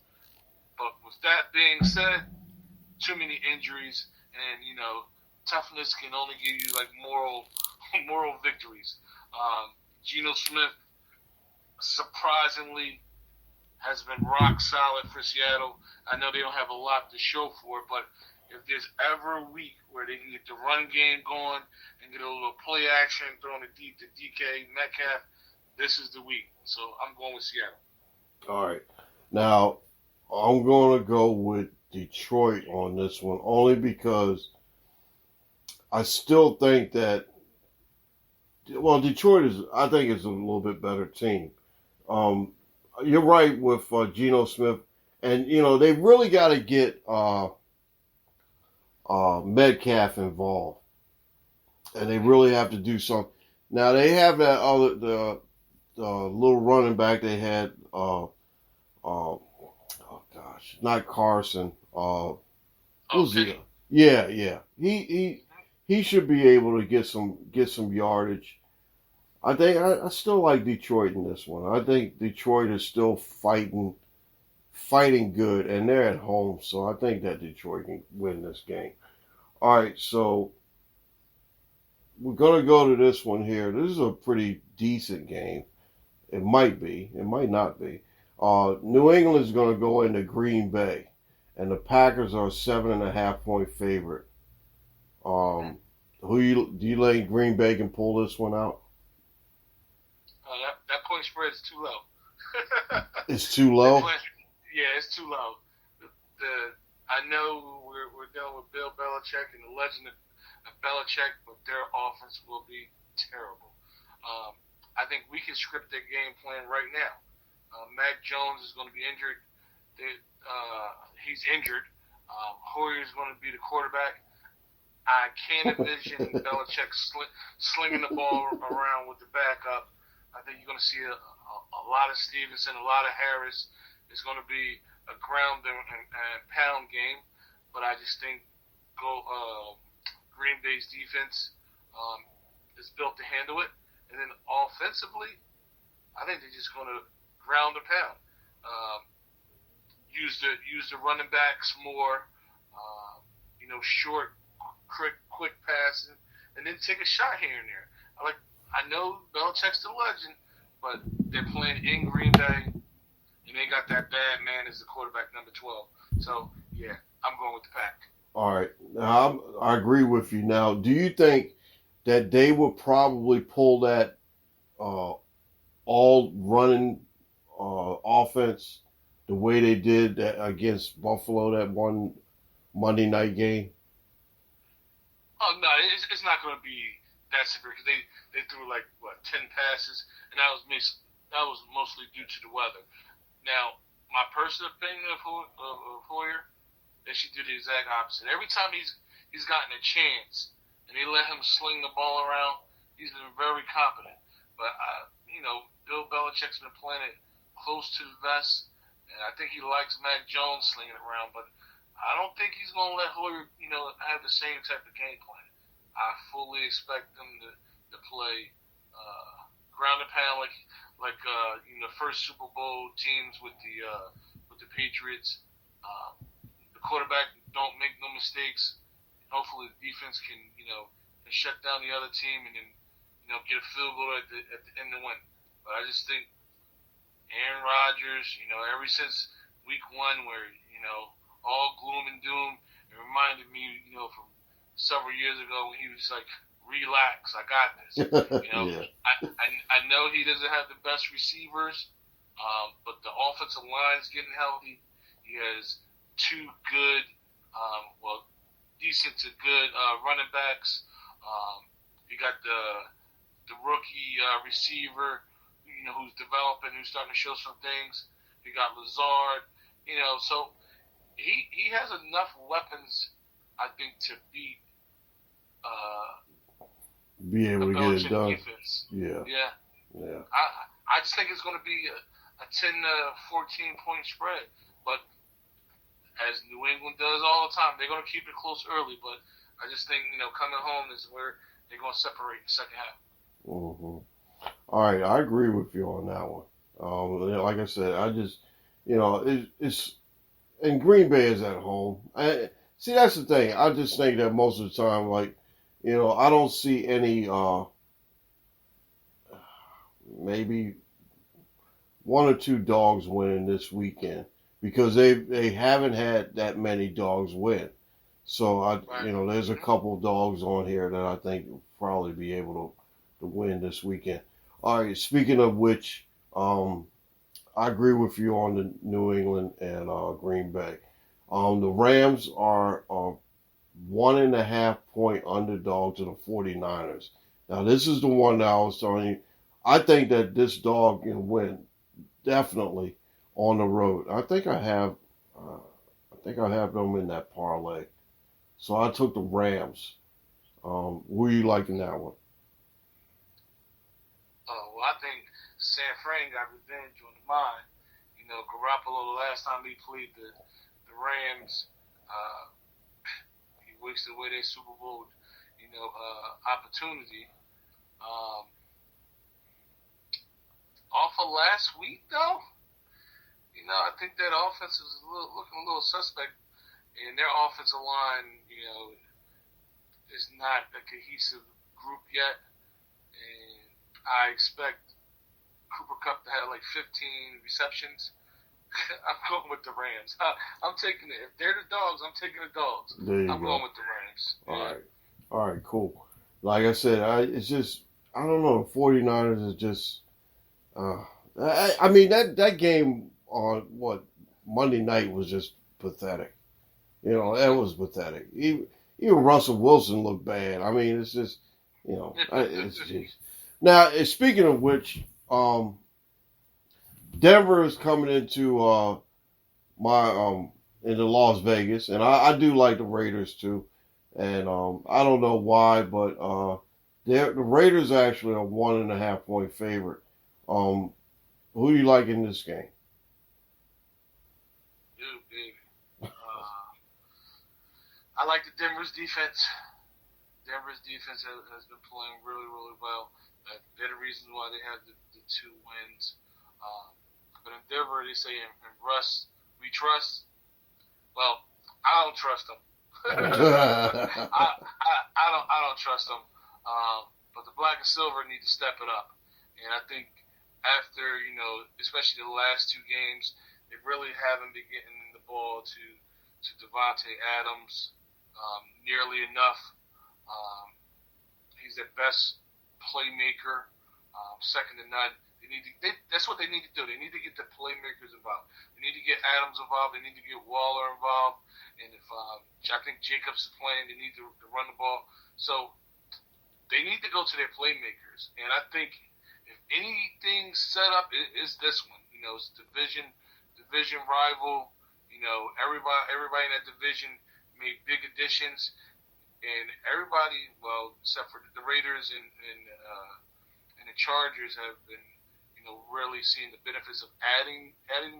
But with that being said, too many injuries, and toughness can only give you like moral victories. Geno Smith surprisingly has been rock solid for Seattle. I know they don't have a lot to show for it, but if there's ever a week where they can get the run game going and get a little play action, throwing it deep to DK Metcalf, this is the week. So I'm going with Seattle. All right. Now, I'm going to go with Detroit on this one only because I still think that, Detroit I think is a little bit better team. You're right with Geno Smith, and, they really got to get Metcalf involved, and they really have to do something. Now, they have that the little running back they had, not Carson. Who's he? Yeah. He should be able to get some yardage. I still like Detroit in this one. I think Detroit is still fighting good, and they're at home, so I think that Detroit can win this game. All right, so we're gonna go to this one here. This is a pretty decent game. It might be. It might not be. New England's going to go into Green Bay, and the Packers are a 7.5-point favorite. Do you think Green Bay can pull this one out? That point spread is too low. It's too low. It's too low. I know we're dealing with Bill Belichick and the legend of Belichick, but their offense will be terrible. I think we can script their game plan right now. Mac Jones is going to be injured. He's injured. Hoyer is going to be the quarterback. I can't envision Belichick slinging the ball around with the backup. I think you're going to see a lot of Stevenson, a lot of Harris. It's going to be a ground and pound game, but I just think Green Bay's defense is built to handle it. And then offensively, I think they're just going to ground and pound. Use the running backs more. Short, quick passing, and then take a shot here and there. I know Belichick's the legend, but they're playing in Green Bay, and they got that bad man as the quarterback, number 12. So yeah, I'm going with the Pack. All right, now I agree with you. Now, do you think that they will probably pull that all running offense the way they did against Buffalo that one Monday night game? Oh no, it's not going to be that severe because they threw 10 passes, and that was mostly due to the weather. Now, my personal opinion of Hoyer, they should do the exact opposite. Every time he's gotten a chance and they let him sling the ball around, he's been very competent. But Bill Belichick's been playing it close to the vest, And I think he likes Mac Jones slinging it around, but I don't think he's going to let Hoyer, have the same type of game plan. I fully expect them to play ground and pound like first Super Bowl teams with the Patriots. The quarterback don't make no mistakes. Hopefully the defense can shut down the other team and then get a field goal at the end to win. But I just think Aaron Rodgers, ever since week one where all gloom and doom, it reminded me from several years ago when he was like, relax, I got this. Yeah. I know he doesn't have the best receivers, but the offensive line's getting healthy. He has two good, decent to good running backs. You got the rookie receiver, who's developing, who's starting to show some things. You got Lazard, so he has enough weapons, I think, to beat be able to get it done. Defense. Yeah. I just think it's going to be a 10 to 14 point spread, but as New England does all the time, they're going to keep it close early. But I just think coming home is where they're going to separate in the second half. Mm-hmm. All right, I agree with you on that one. Like I said, I just it's and Green Bay is at home. See, that's the thing. I just think that most of the time, like, I don't see any, maybe one or two dogs winning this weekend because they haven't had that many dogs win. So, there's a couple of dogs on here that I think will probably be able to win this weekend. All right, speaking of which, I agree with you on the New England and Green Bay. The Rams are 1.5 point underdog to the 49ers. Now, this is the one that I was telling you. I think that this dog can win definitely on the road. I think I have them in that parlay. So I took the Rams. Who are you liking that one? Well, I think San Fran got revenge on mine. Garoppolo, the last time he played the Rams, he wasted away their Super Bowl, opportunity. Off of last week, though, I think that offense is looking a little suspect, and their offensive line, is not a cohesive group yet, and I expect Cooper Kupp to have like 15 receptions. I'm going with the Rams. I'm taking it. If they're the dogs, I'm taking the dogs. I'm going with the Rams. All right, cool. Like I said, it's just, I don't know, the 49ers is just, I mean, that game on, Monday night was just pathetic. That was pathetic. Even Russell Wilson looked bad. I mean, it's just, it's just. Now, speaking of which, Denver is coming into into Las Vegas, and I do like the Raiders too. And I don't know why, but the Raiders are actually a 1.5 point favorite. Who do you like in this game? I like the Denver's defense. Denver's defense has been playing really, really well. They're the reason why they have the 2 wins. But in Denver, they say in Russ, we trust. Well, I don't trust them. I don't trust them. But the black and silver need to step it up. And I think after, especially the last 2 games, they really haven't been getting the ball to Devontae Adams nearly enough. He's their best playmaker, second to none. That's what they need to do. They need to get the playmakers involved. They need to get Adams involved. They need to get Waller involved. And if I think Jacobs is playing, they need to run the ball. So they need to go to their playmakers. And I think if anything's set up, it's this one. It's division rival. Everybody in that division made big additions, and everybody, well, except for the Raiders and the Chargers, have been really seeing the benefits of adding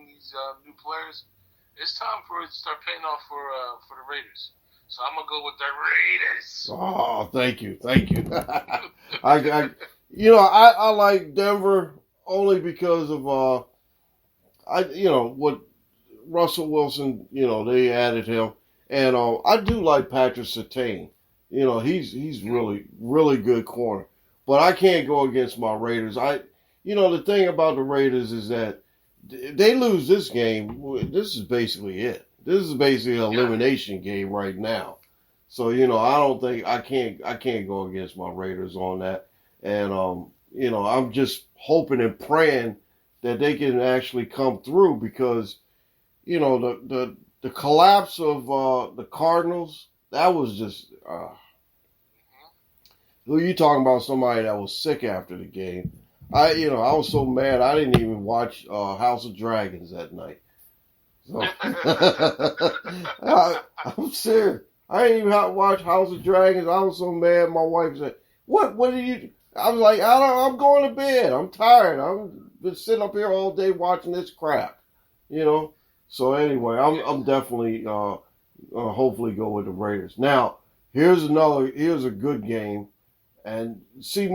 these new players. It's time for it to start paying off for the Raiders. So I'm gonna go with the Raiders. Oh, thank you. I like Denver only because of what Russell Wilson. They added him, and I do like Patrick Surtain. He's really good corner, but I can't go against my Raiders. The thing about the Raiders is that if they lose this game, this is basically it. This is basically an elimination game right now. So, I don't think I can't go against my Raiders on that. And I'm just hoping and praying that they can actually come through because, the collapse of the Cardinals, that was just who you talking about, somebody that was sick after the game. I was so mad I didn't even watch House of Dragons that night. So, I'm serious. I didn't even watch House of Dragons. I was so mad. My wife said, "What did you?" I was like, I'm going to bed. I'm tired. I've been sitting up here all day watching this crap." So anyway, I'm definitely hopefully go with the Raiders. Now, here's a good game. And see,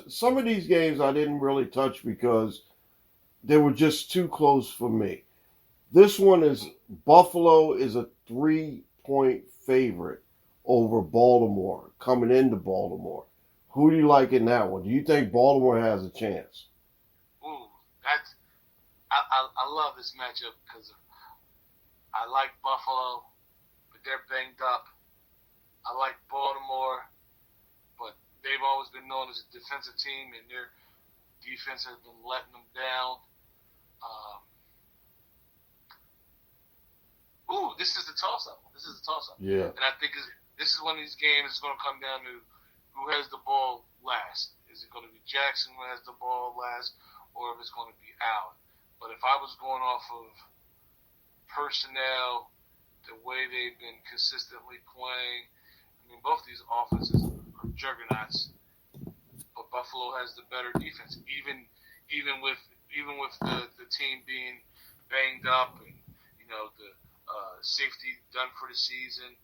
some of these games I didn't really touch because they were just too close for me. This one is Buffalo is a 3-point favorite over Baltimore coming into Baltimore. Who do you like in that one? Do you think Baltimore has a chance? Ooh, I love this matchup because I like Buffalo, but they're banged up. I like Baltimore, but they've always been known as a defensive team, and their defense has been letting them down. This is the toss-up. Yeah. And I think this is one of these games that's going to come down to who has the ball last. Is it going to be Jackson who has the ball last, or if it's going to be Allen? But if I was going off of personnel, the way they've been consistently playing, both these offenses are juggernauts, but Buffalo has the better defense. Even with the team being banged up and the safety done for the season,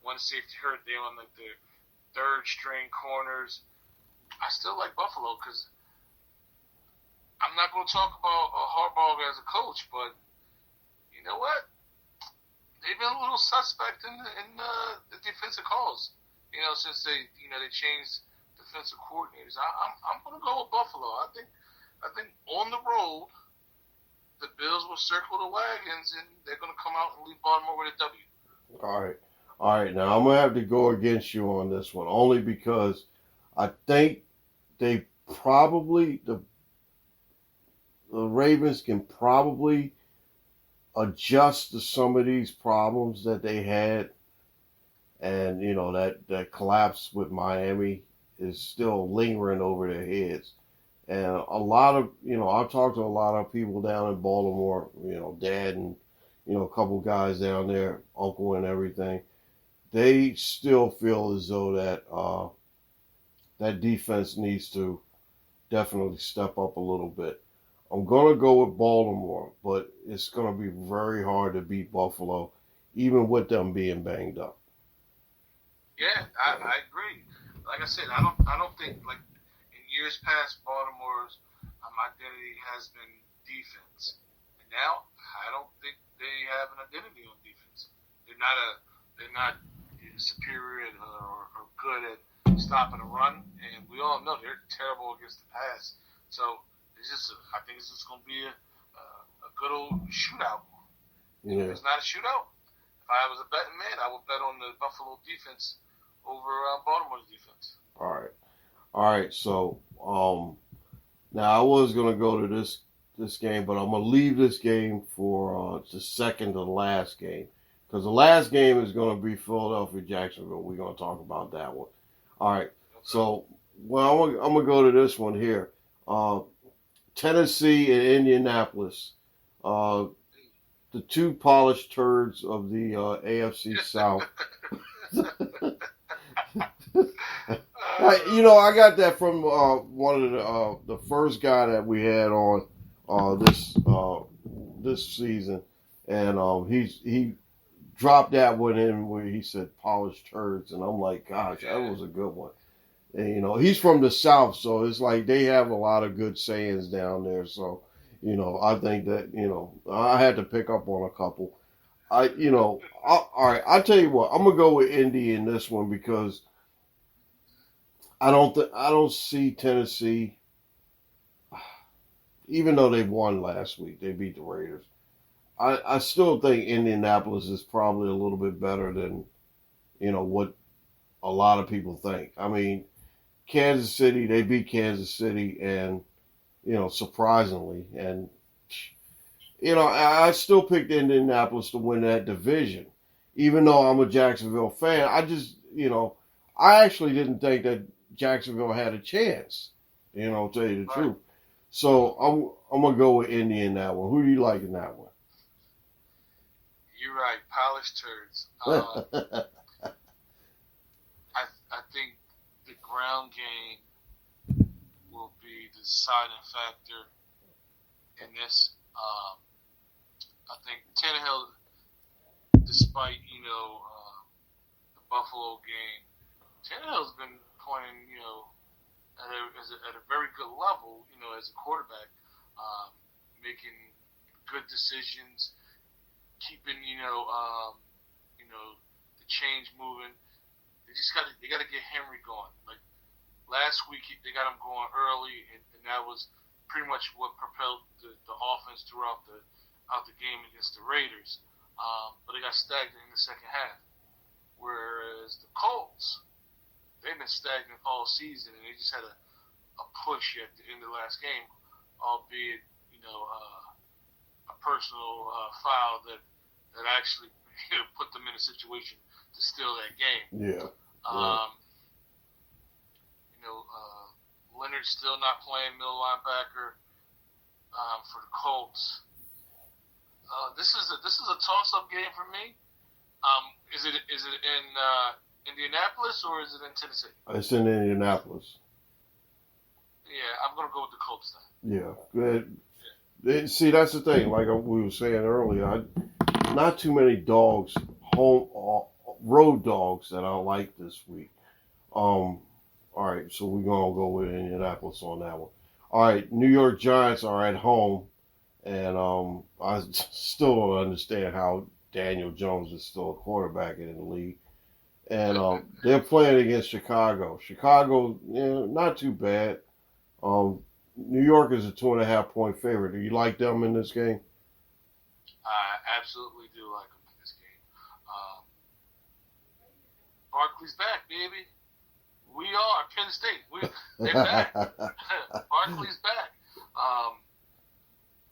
one safety hurt, they're on the third string corners. I still like Buffalo because I'm not going to talk about Harbaugh as a coach, but you know what? They've been a little suspect in the defensive calls. Since they changed defensive coordinators. I'm going to go with Buffalo. I think on the road, the Bills will circle the wagons and they're going to come out and leave Baltimore with a W. All right. Now I'm going to have to go against you on this one only because I think the Ravens can probably adjust to some of these problems that they had. And, that collapse with Miami is still lingering over their heads. And a lot of, I've talked to a lot of people down in Baltimore, Dad and, a couple guys down there, Uncle and everything. They still feel as though that defense needs to definitely step up a little bit. I'm going to go with Baltimore, but it's going to be very hard to beat Buffalo, even with them being banged up. Yeah, I agree. Like I said, I don't think like in years past Baltimore's identity has been defense, and now I don't think they have an identity on defense. They're not superior or good at stopping a run, and we all know they're terrible against the pass. So I think it's just going to be a good old shootout. Yeah. If it's not a shootout, if I was a betting man, I would bet on the Buffalo defense over Baltimore's defense. All right. So now I was gonna go to this game, but I'm gonna leave this game for the second to last game because the last game is gonna be Philadelphia Jacksonville. We're gonna talk about that one. All right. So I'm gonna go to this one here. Tennessee and Indianapolis. The two polished turds of the AFC South. I got that from one of the first guy that we had on this season, and he dropped that one in where he said polished turds, and I'm like, gosh, that was a good one. And he's from the South, so it's like they have a lot of good sayings down there. So I think that I had to pick up on a couple. All right. I tell you what, I'm gonna go with Indy in this one because I don't see Tennessee, even though they won last week, they beat the Raiders. I still think Indianapolis is probably a little bit better than what a lot of people think. I mean, Kansas City, they beat Kansas City, and surprisingly, and I still picked Indianapolis to win that division, even though I'm a Jacksonville fan. I actually didn't think that Jacksonville had a chance. To tell you the truth. So I'm gonna go with Indy in that one. Who do you like in that one? You're right, polished turds. I think the ground game will be the deciding factor in this. I think Tannehill, despite the Buffalo game, Tannehill's been playing at a very good level. As a quarterback, making good decisions, keeping the change moving. They got to get Henry going. Like last week, they got him going early, and that was pretty much what propelled the offense throughout the game against the Raiders. But they got stagnant in the second half. Whereas the Colts, they've been stagnant all season, and they just had a push at the end of the last game, albeit a personal foul that actually put them in a situation to steal that game. Yeah. Leonard's still not playing middle linebacker for the Colts. This is a toss-up game for me. Is it in Indianapolis or is it in Tennessee? It's in Indianapolis. Yeah, I'm gonna go with the Colts then. Yeah. See, that's the thing. Like we were saying earlier, not too many road dogs that I like this week. All right, so we're gonna go with Indianapolis on that one. All right, New York Giants are at home, and I still don't understand how Daniel Jones is still a quarterback in the league. And they're playing against Chicago. Chicago, not too bad. New York is a 2.5-point favorite. Do you like them in this game? I absolutely do like them in this game. Barkley's back, baby. We are Penn State. They're back. Barkley's back.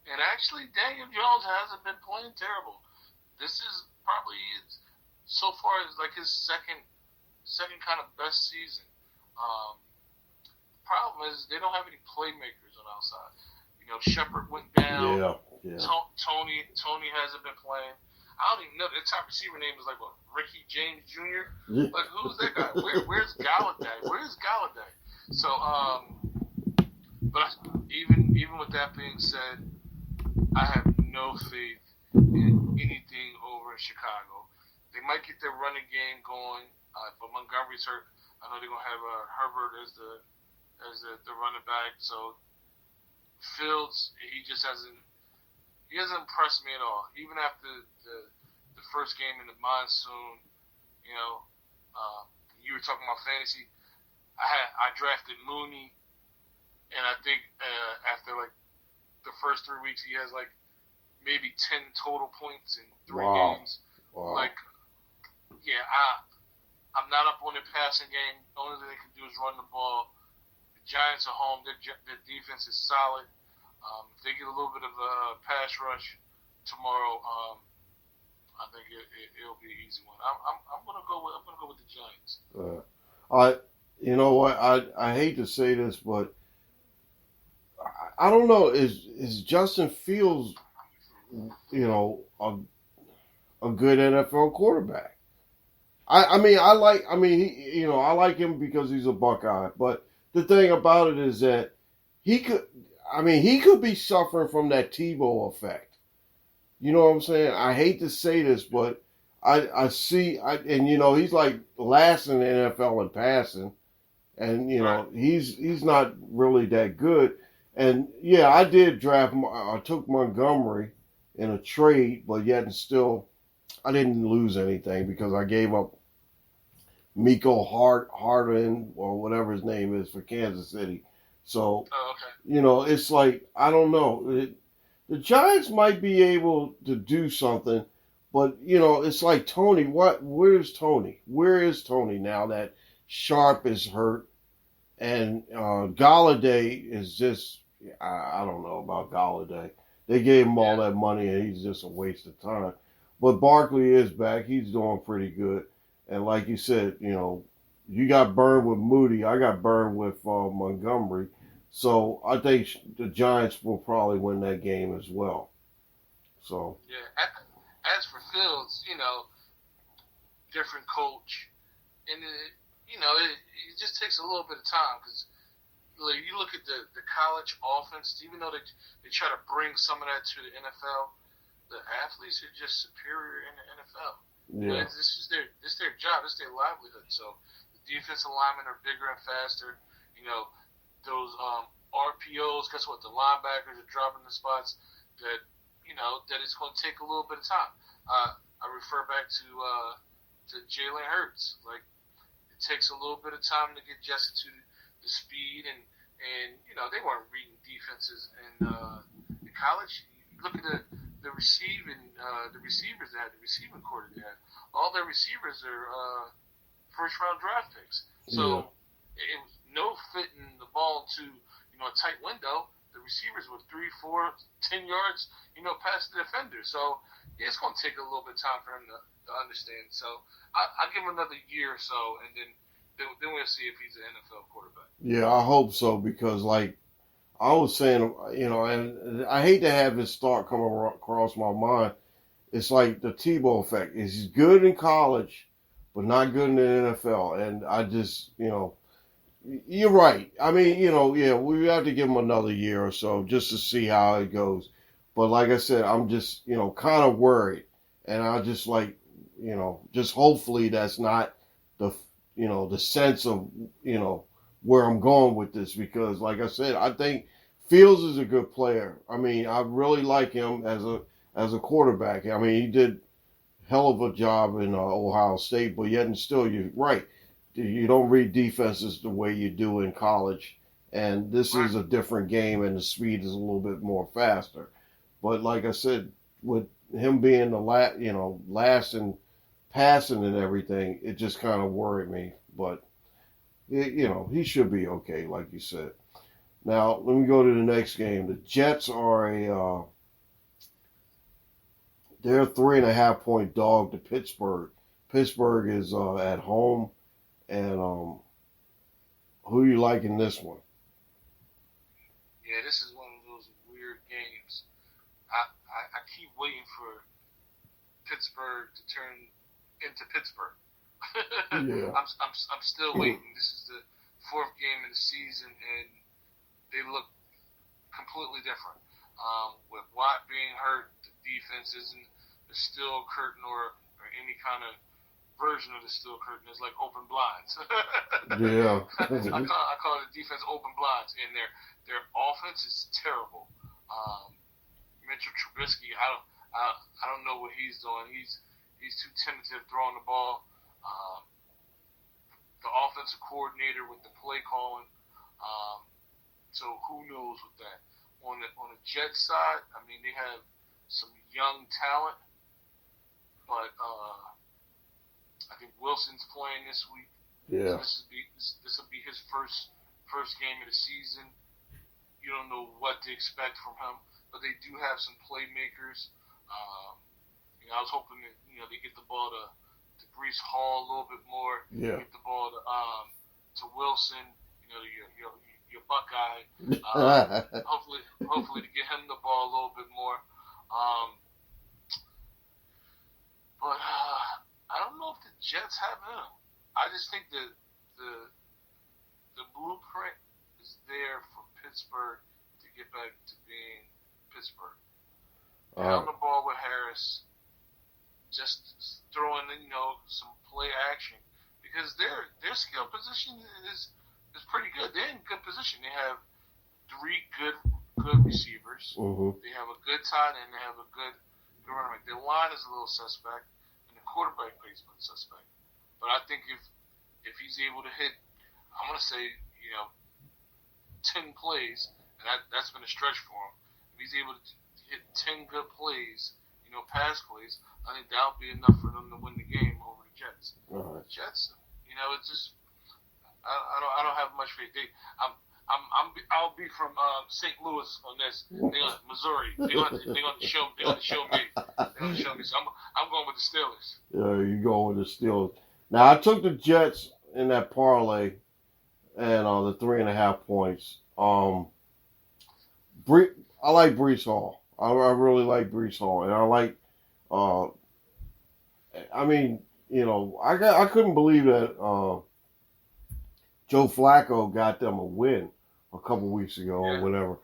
And actually, Daniel Jones hasn't been playing terrible. This is probably so far is like his second kind of best season. Problem is they don't have any playmakers on outside. Shepard went down. Yeah. Tony hasn't been playing. I don't even know. Their top receiver name is like what, Ricky James Jr. Like who's that guy? Where's Galladay? Where's Galladay? So but even with that being said, I have no faith in anything over in Chicago. They might get their running game going, but Montgomery's hurt. I know they're gonna have Herbert as the running back. So Fields, he hasn't impressed me at all. Even after the first game in the monsoon, you were talking about fantasy. I drafted Mooney, and I think after like the first 3 weeks, he has like maybe 10 total points in 3 games. Wow. Like, yeah, I'm not up on their passing game. The only thing they can do is run the ball. The Giants are home. Their defense is solid. If they get a little bit of a pass rush tomorrow, I think it'll be an easy one. I'm gonna go with the Giants. You know what? I hate to say this, but I don't know. Is Justin Fields, a good NFL quarterback? I like him because he's a Buckeye. But the thing about it is that he could. I mean, he could be suffering from that Tebow effect. You know what I'm saying? I hate to say this, but I see, and he's like last in the NFL in passing, and he's not really that good. And yeah, I did draft. I took Montgomery in a trade, but yet and still, I didn't lose anything because I gave up Miko Hardin or whatever his name is for Kansas City. So, it's like, I don't know. The Giants might be able to do something, but, it's like Tony. Where's Tony? Where is Tony now that Sharp is hurt and Galladay is just, I don't know about Galladay. They gave him all that money and he's just a waste of time. But Barkley is back. He's doing pretty good. And like you said, you got burned with Moody. I got burned with Montgomery. So I think the Giants will probably win that game as well. So as for Fields, different coach, and it just takes a little bit of time because you look at the college offense. Even though they try to bring some of that to the NFL, the athletes are just superior in the NFL. Yeah. This is their job. It's their livelihood. So the defensive linemen are bigger and faster. Those RPOs. Guess what? The linebackers are dropping the spots that it's going to take a little bit of time. I refer back to Jalen Hurts. Like it takes a little bit of time to get adjusted to the speed and they weren't reading defenses in college. You look at the receivers they had, the receiving core they had. All their receivers are first round draft picks. So it was no fitting the ball into a tight window. The receivers were 3, 4, 10 yards past the defender. So it's going to take a little bit of time for him to understand. So I'll give him another year or so, and then we'll see if he's an NFL quarterback. Yeah, I hope so because like I was saying, and I hate to have this thought come across my mind. It's like the Tebow effect. He's good in college, but not good in the NFL. And I just, you're right. I mean, we have to give him another year or so just to see how it goes. But like I said, I'm just, kind of worried. And I just like, just hopefully that's not the sense of, where I'm going with this. Because like I said, I think Fields is a good player. I mean, I really like him as a quarterback. I mean, he did hell of a job in Ohio State, but yet and still, you're right. You don't read defenses the way you do in college, and this is a different game, and the speed is a little bit more faster. But like I said, with him being the last in passing and everything, it just kind of worried me. But he should be okay, like you said. Now let me go to the next game. The Jets are they're a 3.5-point dog to Pittsburgh. Pittsburgh is at home. And who you like in this one? Yeah, this is one of those weird games. I keep waiting for Pittsburgh to turn into Pittsburgh. Yeah. I'm still waiting. This is the 4th game of the season, and they look completely different. With Watt being hurt, the defense isn't the steel curtain or any kind of version of the steel curtain. Is like open blinds. Yeah. I call it the defense open blinds, and their offense is terrible. Mitchell Trubisky, I don't know what he's doing. He's too tentative throwing the ball. The offensive coordinator with the play calling. So who knows with that? On the Jets side, I mean they have some young talent, but I think Wilson's playing this week. Yeah. So this will be his first game of the season. You don't know what to expect from him, but they do have some playmakers. I was hoping that they get the ball to Breece Hall a little bit more. Yeah. Get the ball to Wilson. Your Buckeye. Hopefully to get him the ball a little bit more. But I don't know if the Jets have him. I just think that the blueprint is there for Pittsburgh to get back to being Pittsburgh. All On the ball with Harris, just throwing some play action because their skill position is pretty good. They're in good position. They have three good receivers. Mm-hmm. They have a good tight end. They have a good running back. Their line is a little suspect, and the quarterback placement suspect. But I think if he's able to hit, I'm gonna say 10 plays, and that's been a stretch for him. If he's able to hit 10 good plays, pass plays, I think that'll be enough for them to win the game over the Jets. All right. Jets, it's just I don't have much faith. I'll be from St. Louis on this. They on Missouri. They gonna show me. They're gonna show me. So I'm going with the Steelers. Yeah, you going with the Steelers. Now I took the Jets in that parlay, and the 3.5 points. I like Breece Hall. I really like Breece Hall, and I like. I couldn't believe that Joe Flacco got them a win a couple weeks ago or whatever.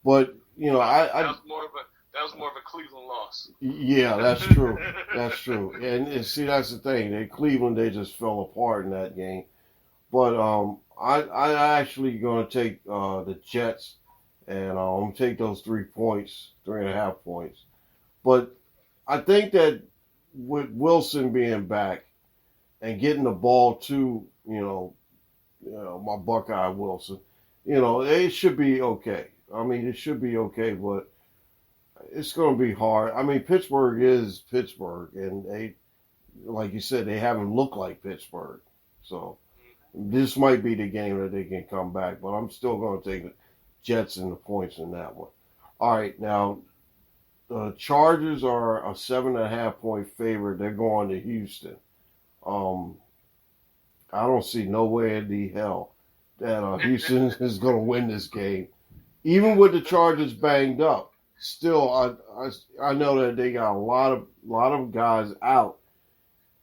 But that was more of a Cleveland loss. Yeah, that's true. That's true. And see, that's the thing. Cleveland, they just fell apart in that game. But I actually going to take the Jets, and I'm going to take those 3 points, 3.5 points. But I think that with Wilson being back and getting the ball to, my Buckeye Wilson, it should be okay. I mean, it should be okay, but it's going to be hard. I mean, Pittsburgh is Pittsburgh, and they, like you said, they haven't looked like Pittsburgh. So this might be the game that they can come back, but I'm still going to take the Jets and the points in that one. All right, now the Chargers are a 7.5 point favorite. They're going to Houston. I don't see no way in the hell that Houston is going to win this game, even with the Chargers banged up. Still, I know that they got a lot of guys out,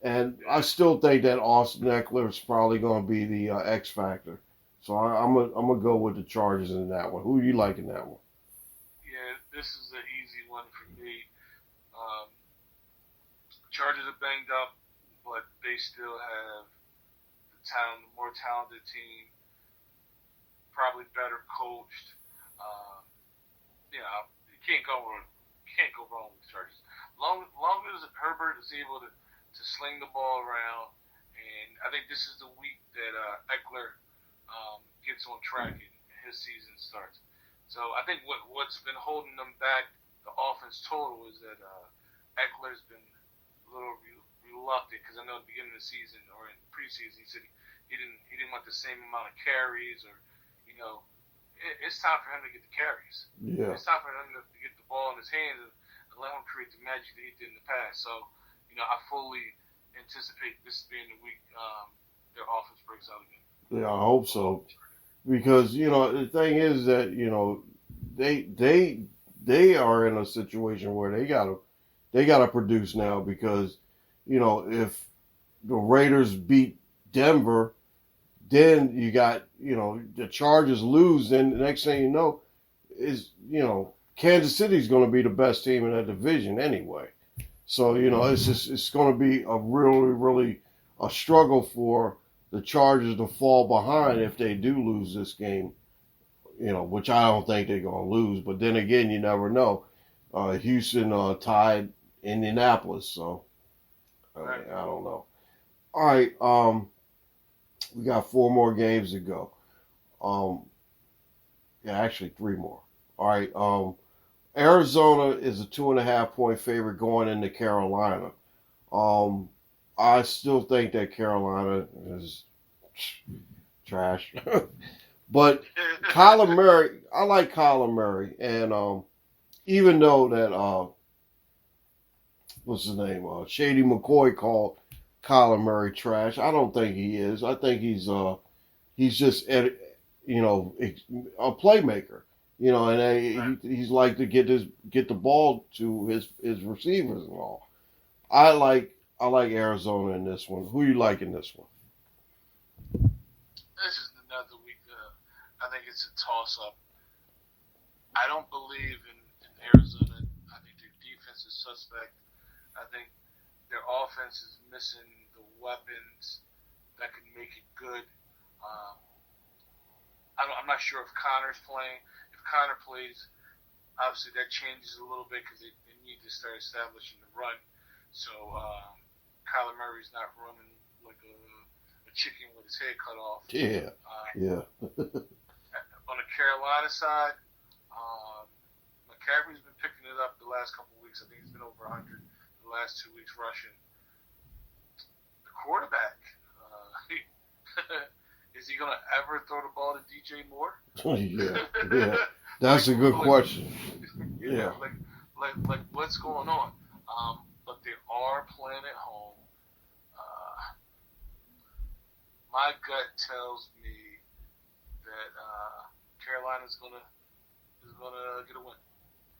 and I still think that Austin Eckler is probably going to be the X factor. So I'm gonna go with the Chargers in that one. Who do you like in that one? Yeah, this is an easy one for me. Chargers are banged up, but they still have the more talented team, probably better coached. You can't go wrong with the Chargers. Long as Herbert is able to sling the ball around, and I think this is the week that Eckler gets on track and his season starts. So I think what's been holding them back, the offense total, is that Eckler's been a little reluctant, because I know at the beginning of the season or in preseason he said he didn't want the same amount of carries, or it's time for him to get the carries. Yeah. It's time for him to get the ball in his hands and let him create the magic that he did in the past. So I fully anticipate this being the week their offense breaks out again. Yeah, I hope so, because the thing is that they are in a situation where they gotta produce now, because if the Raiders beat Denver, then you got the Chargers lose, then the next thing you know is Kansas City's going to be the best team in that division anyway. So it's going to be a really a struggle for the Chargers to fall behind if they do lose this game, which I don't think they're going to lose. But then again, you never know. Houston tied Indianapolis, so I don't know. All right, we got 4 more games to go. Actually 3 more. All right, Arizona is a 2.5 point favorite going into Carolina. I still think that Carolina is trash. But Kyler Murray, I like Kyler Murray. And even though that, what's his name? Shady McCoy called Kyler Murray trash, I don't think he is. I think he's just, a playmaker. And he's like to get the ball to his receivers and all. I like Arizona in this one. Who you like in this one? This is another week. I think it's a toss-up. I don't believe in Arizona. I think their defense is suspect. I think their offense is missing the weapons that can make it good. Um, I'm not sure if Connor's playing. If Connor plays, obviously that changes a little bit because they need to start establishing the run. So Kyler Murray's not running like a chicken with his head cut off. Yeah. Yeah. On the Carolina side, McCaffrey's been picking it up the last couple of weeks. I think he's been over 100 the last 2 weeks rushing. The quarterback, is he going to ever throw the ball to DJ Moore? Yeah. That's a good question. Yeah. Like what's going on? But they are playing at home. My gut tells me that Carolina's gonna get a win.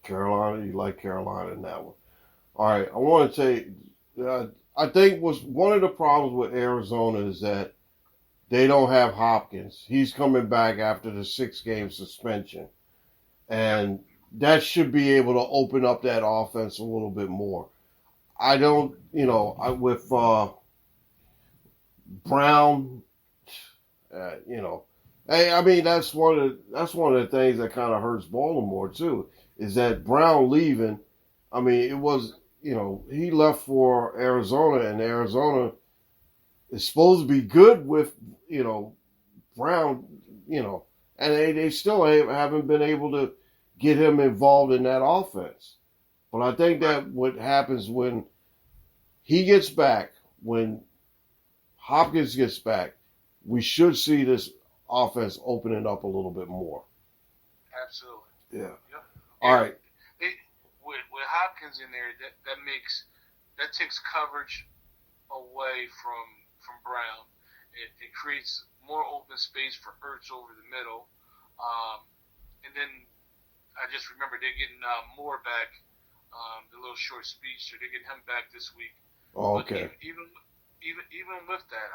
Carolina, you like Carolina in that one. All right, I want to say, I think one of the problems with Arizona is that they don't have Hopkins. He's coming back after the 6-game suspension, and that should be able to open up that offense a little bit more. I don't, with Brown, I mean that's one of the things that kind of hurts Baltimore too, is that Brown leaving. I mean, it was, he left for Arizona, and Arizona is supposed to be good with, Brown, and they still haven't been able to get him involved in that offense. But I think that what happens when he gets back, when Hopkins gets back, we should see this offense opening up a little bit more. Absolutely. Yeah. Yep. All right. With Hopkins in there, that takes coverage away from Brown. It creates more open space for Ertz over the middle. And then I just remember they're getting Moore back, the little short speedster. They're getting him back this week. Oh, okay. But even with that,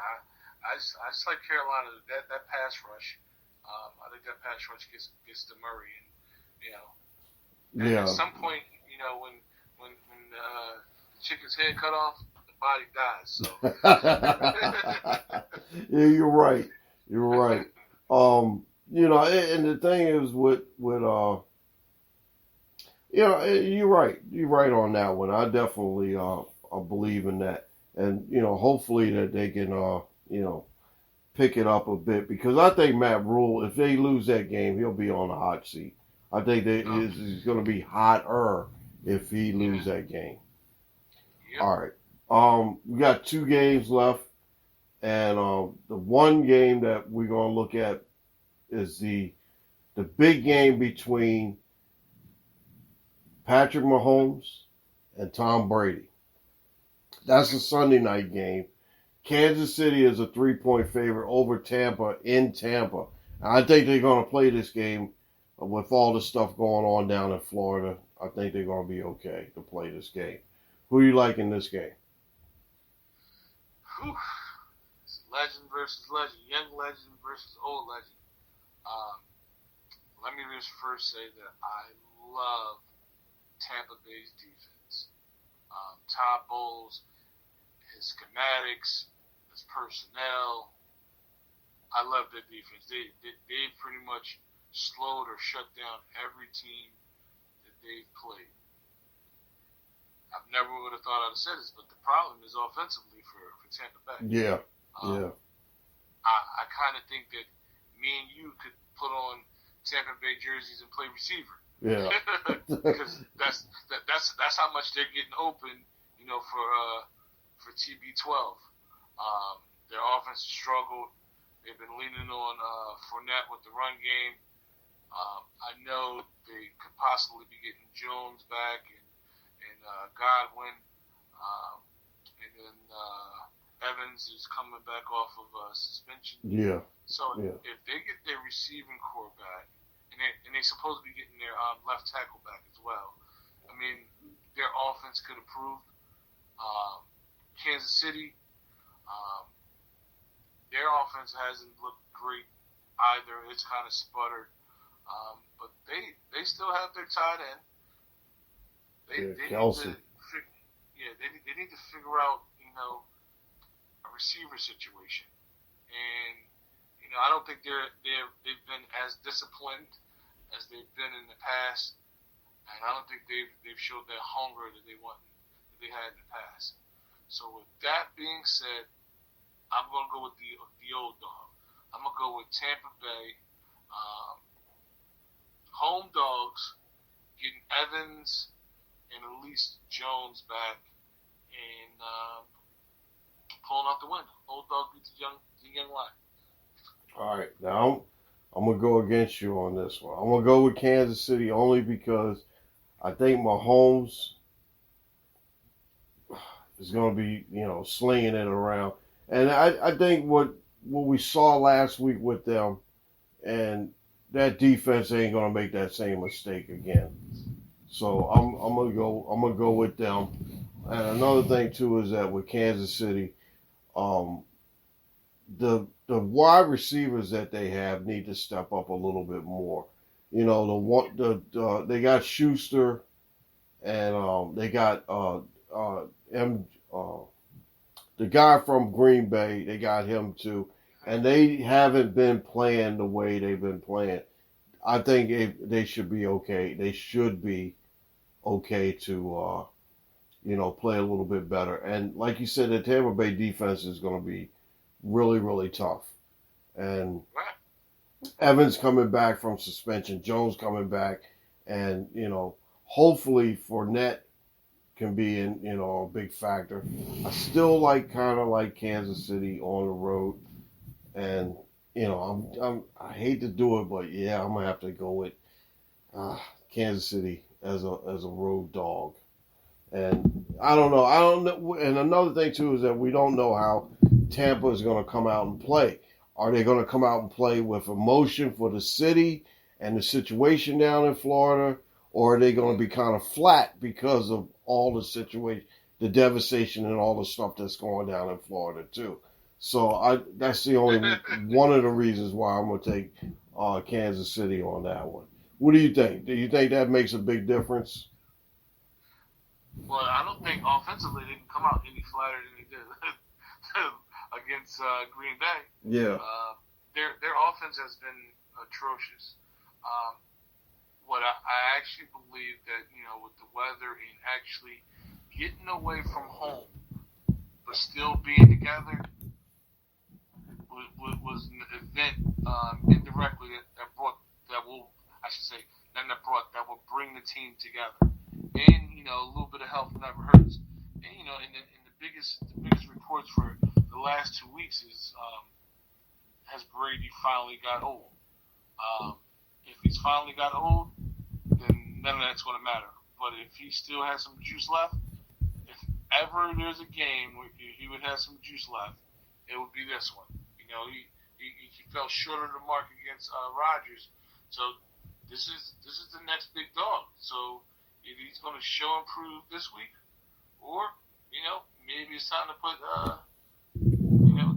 I just like Carolina, that pass rush. I think that pass rush gets to Murray, and Yeah. at some point, when the chicken's head cut off, the body dies. So Yeah, you're right. You're right. And the thing is with you're right. You're right on that one. I definitely believe in that, and hopefully that they can pick it up a bit, because I think Matt Rule, if they lose that game, he'll be on the hot seat. I think that he's going to be hotter if he loses that game. Yep. All right. We got 2 games left, and the one game that we're going to look at is the big game between Patrick Mahomes and Tom Brady. That's a Sunday night game. Kansas City is a 3-point favorite over Tampa in Tampa. And I think they're going to play this game with all the stuff going on down in Florida. I think they're going to be okay to play this game. Who do you like in this game? Whew. It's legend versus legend, young legend versus old legend. Let me just first say that I love Tampa Bay's defense. Todd Bowles, his schematics, his personnel. I love their defense. They pretty much slowed or shut down every team that they've played. I never would have thought I'd have said this, but the problem is offensively for Tampa Bay. Yeah. I kind of think that me and you could put on Tampa Bay jerseys and play receiver. Yeah. Because that's how much they're getting open, for TB12. Their offense has struggled. They've been leaning on Fournette with the run game. I know they could possibly be getting Jones back and Godwin, and then Evans is coming back off of suspension. Yeah. So if they get their receiving core back, and they're supposed to be getting their left tackle back as well, I mean, their offense could improve. Kansas City, their offense hasn't looked great either. It's kind of sputtered. But they still have their tight end. They need Kelsey. they need to figure out a receiver situation, and I don't think they've been as disciplined as they've been in the past, and I don't think they've showed that hunger that they had in the past. So with that being said, I'm gonna go with the old dog. I'm gonna go with Tampa Bay, home dogs, getting Evans and at least Jones back, and pulling out the win. Old dog beats the young lion. All right, now I'm going to go against you on this one. I'm going to go with Kansas City only because I think Mahomes is going to be, slinging it around. And I think what we saw last week with them, and that defense ain't going to make that same mistake again. So I'm going to go with them. And another thing too is that with Kansas City, the wide receivers that they have need to step up a little bit more. They got Schuster, and they got the guy from Green Bay. They got him too, and they haven't been playing the way they've been playing. I think they should be okay. They should be okay to play a little bit better. And like you said, the Tampa Bay defense is going to be really, really tough. And Evans coming back from suspension, Jones coming back, and hopefully Fournette can be a big factor. I still kind of like Kansas City on the road, and I hate to do it, but yeah, I'm gonna have to go with Kansas City as a road dog. And I don't know. And another thing too is that we don't know how Tampa is going to come out and play. Are they going to come out and play with emotion for the city and the situation down in Florida, or are they going to be kind of flat because of all the situation, the devastation, and all the stuff that's going down in Florida too? So that's the only one of the reasons why I'm going to take Kansas City on that one. What do you think? Do you think that makes a big difference? Well, I don't think offensively they can come out any flatter than they did against Green Bay. Yeah. Their offense has been atrocious. What I actually believe that with the weather and actually getting away from home but still being together was an event indirectly that will bring the team together. And a little bit of help never hurts. And and the biggest reports for the last 2 weeks is has Brady finally got old? If he's finally got old, then none of that's going to matter. But if he still has some juice left, if ever there's a game where he would have some juice left, it would be this one. He fell short of the mark against Rodgers, so this is the next big dog. So either he's going to show and prove this week, or maybe it's time to put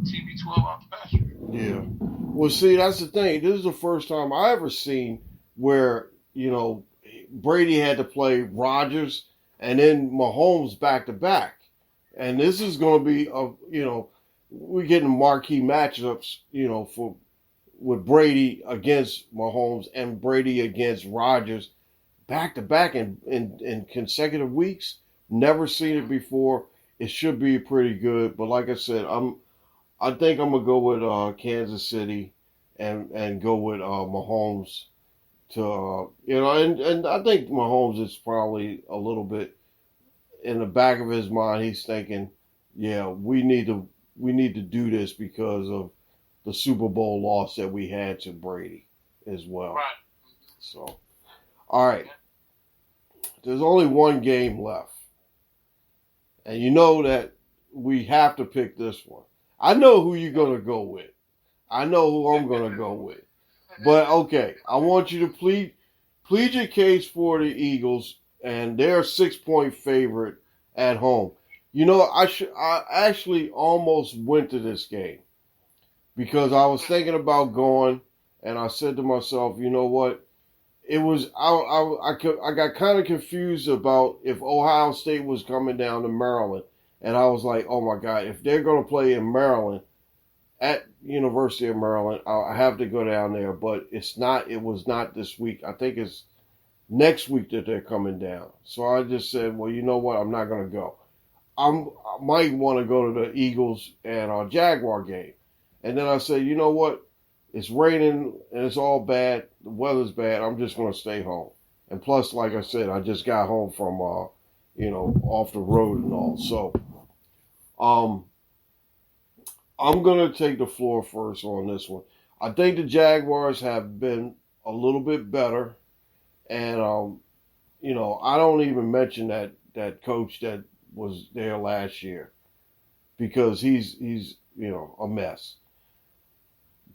TB12 out the pasture. Yeah. Well, see, that's the thing. This is the first time I ever seen where Brady had to play Rodgers and then Mahomes back to back, and this is going to be we're getting marquee matchups with Brady against Mahomes and Brady against Rodgers back to back in consecutive weeks. Never seen it before. It should be pretty good. But like I said, I think I'm gonna go with Kansas City and go with Mahomes to and I think Mahomes is probably a little bit in the back of his mind. He's thinking, yeah, we need to do this because of the Super Bowl loss that we had to Brady as well. Right. So, all right. There's only one game left. And you know that we have to pick this one. I know who you're going to go with. I know who I'm going to go with. But, okay, I want you to plead your case for the Eagles, and they're a 6-point favorite at home. I actually almost went to this game because I was thinking about going, and I said to myself, you know what? it was I got kind of confused about if Ohio State was coming down to Maryland, and I was like, oh my God, if they're going to play in Maryland at University of Maryland, I have to go down there. But it's not. It was not this week. I think it's next week that they're coming down. So I just said, well, you know what? I'm not going to go. I might want to go to the Eagles and Jaguar game, and then I said, you know what? It's raining and it's all bad. The weather's bad. I'm just going to stay home. And plus, like I said, I just got home from, off the road and all. So, I'm going to take the floor first on this one. I think the Jaguars have been a little bit better. And, I don't even mention that coach that was there last year because he's a mess.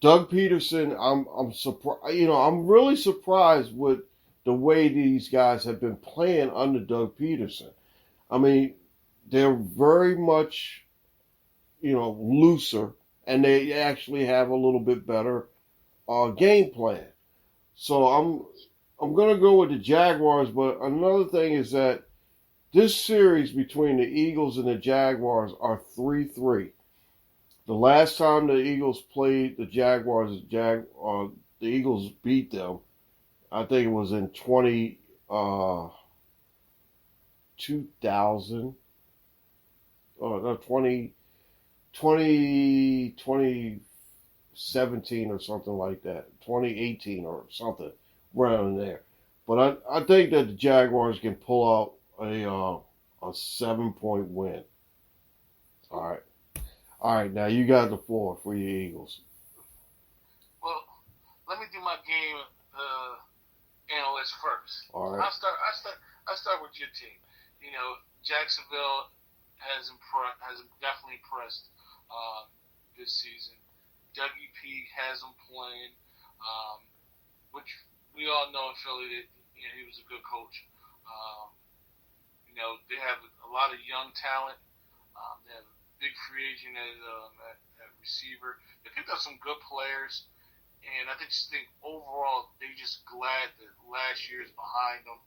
Doug Peterson, I'm surprised. I'm really surprised with the way these guys have been playing under Doug Peterson. I mean, they're very much, looser, and they actually have a little bit better game plan. So I'm going to go with the Jaguars. But another thing is that this series between the Eagles and the Jaguars are 3-3. The last time the Eagles played the Jaguars, the Eagles beat them. I think it was in 2000. Oh, no, 2017 or something like that. 2018 or something around there. But I think that the Jaguars can pull out a 7-point win. All right, now you got the floor for your Eagles. Well, let me do my game analyst first. All right. I start with your team. Jacksonville has definitely impressed this season. Dougie P has them playing, which we all know in Philly that he was a good coach. They have a lot of young talent. They have big free agent at receiver. They picked up some good players, and I just think overall they're just glad that last year is behind them,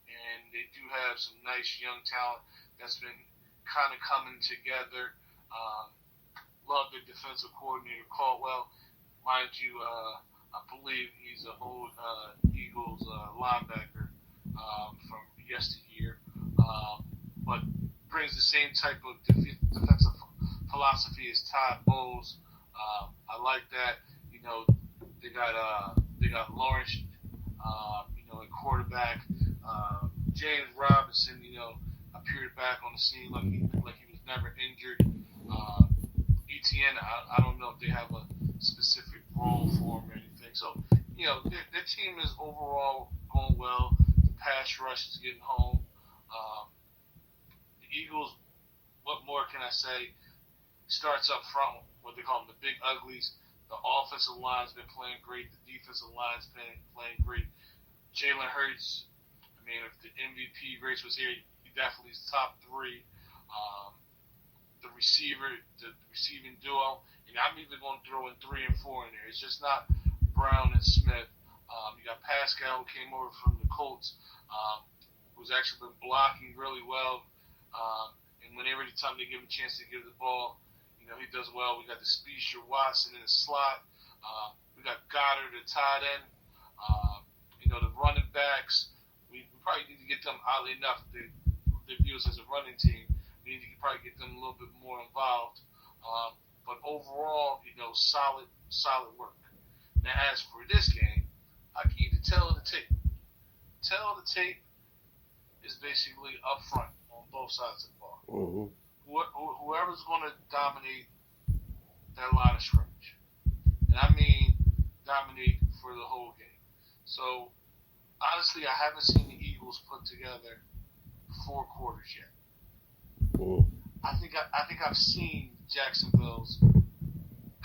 and they do have some nice young talent that's been kind of coming together. Love the defensive coordinator Caldwell, mind you. I believe he's an old Eagles linebacker from yesteryear, but brings the same type of defensive philosophy as Todd Bowles. I like that. They got Lawrence, at quarterback. James Robinson, appeared back on the scene like he was never injured. ETN, I don't know if they have a specific role for him or anything. So, their team is overall going well. The pass rush is getting home. The Eagles, what more can I say? Starts up front, what they call them, the big uglies. The offensive line's been playing great. The defensive line's been playing great. Jalen Hurts, if the MVP race was here, he definitely is top 3. The receiving duo, and I'm even going to throw in 3 and 4 in there. It's just not Brown and Smith. You got Pascal, who came over from the Colts, who's actually been blocking really well. And whenever time they give him a chance to give the ball, he does well. We got the speedster Watson in the slot. We got Goddard at tight end. The running backs, we probably need to get them, oddly enough, they view us as a running team. We need to probably get them a little bit more involved. But overall, solid work. Now, as for this game, I can either tell the tape. Tell the tape is basically up front on both sides of the ball. Mm-hmm. Whoever's going to dominate that line of scrimmage. And I mean dominate for the whole game. So, honestly, I haven't seen the Eagles put together 4 quarters yet. Mm-hmm. I think I've seen Jacksonville's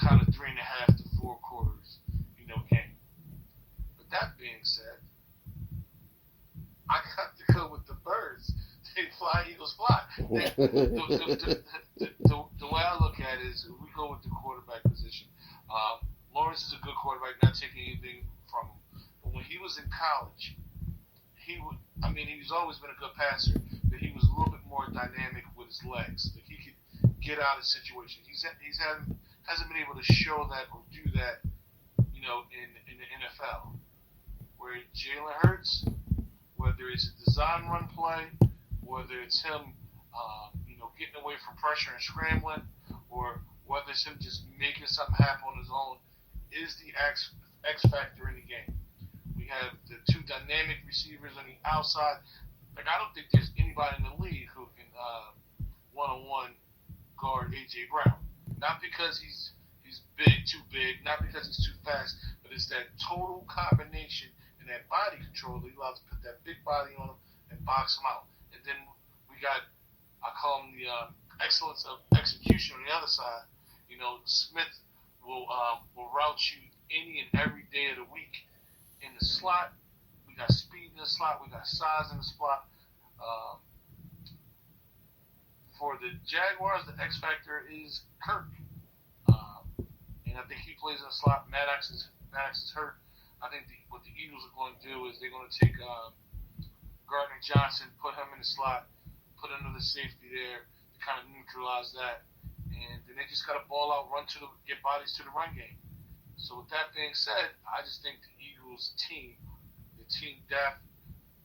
kind of 3.5 to 4 quarters, game. But that being said, I got to go with the Birds. They fly, Eagles fly. The way I look at it is we go with the quarterback position. Lawrence is a good quarterback, not taking anything from him. But when when he was in college, he's always been a good passer, but he was a little bit more dynamic with his legs. Like he could get out of situations. Hasn't been able to show that or do that, in the NFL. Where Jalen Hurts, whether it's a design run play, whether it's him, getting away from pressure and scrambling, or whether it's him just making something happen on his own, is the X factor in the game. We have the two dynamic receivers on the outside. Like, I don't think there's anybody in the league who can one-on-one guard A.J. Brown. Not because he's too big, not because he's too fast, but it's that total combination and that body control that he allows to put that big body on him and box him out. And then we got, I call him the excellence of execution on the other side. Smith will route you any and every day of the week in the slot. We got speed in the slot. We got size in the slot. For the Jaguars, the X factor is Kirk. And I think he plays in the slot. Maddox is hurt. I think what the Eagles are going to do is they're going to take Gardner Johnson, put him in the slot, put another safety there to kind of neutralize that. And then they just got to ball out, get bodies to the run game. So with that being said, I just think the Eagles team, the team depth,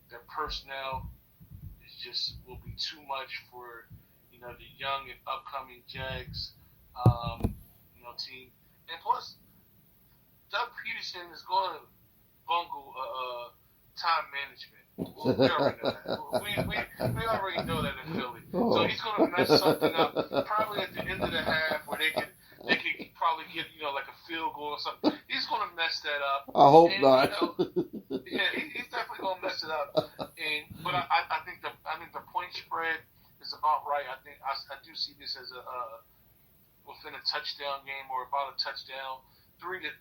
their personnel will be too much for the young and upcoming Jags team. And plus, Doug Peterson is going to bungle time management. We already know that in Philly. So he's going to mess something up probably at the end of the half where they could probably get like a field goal or something. He's going to mess that up. I hope not. He's definitely going to mess it up. But I think the point spread is about right. I think I do see this as within a touchdown game or about a touchdown. The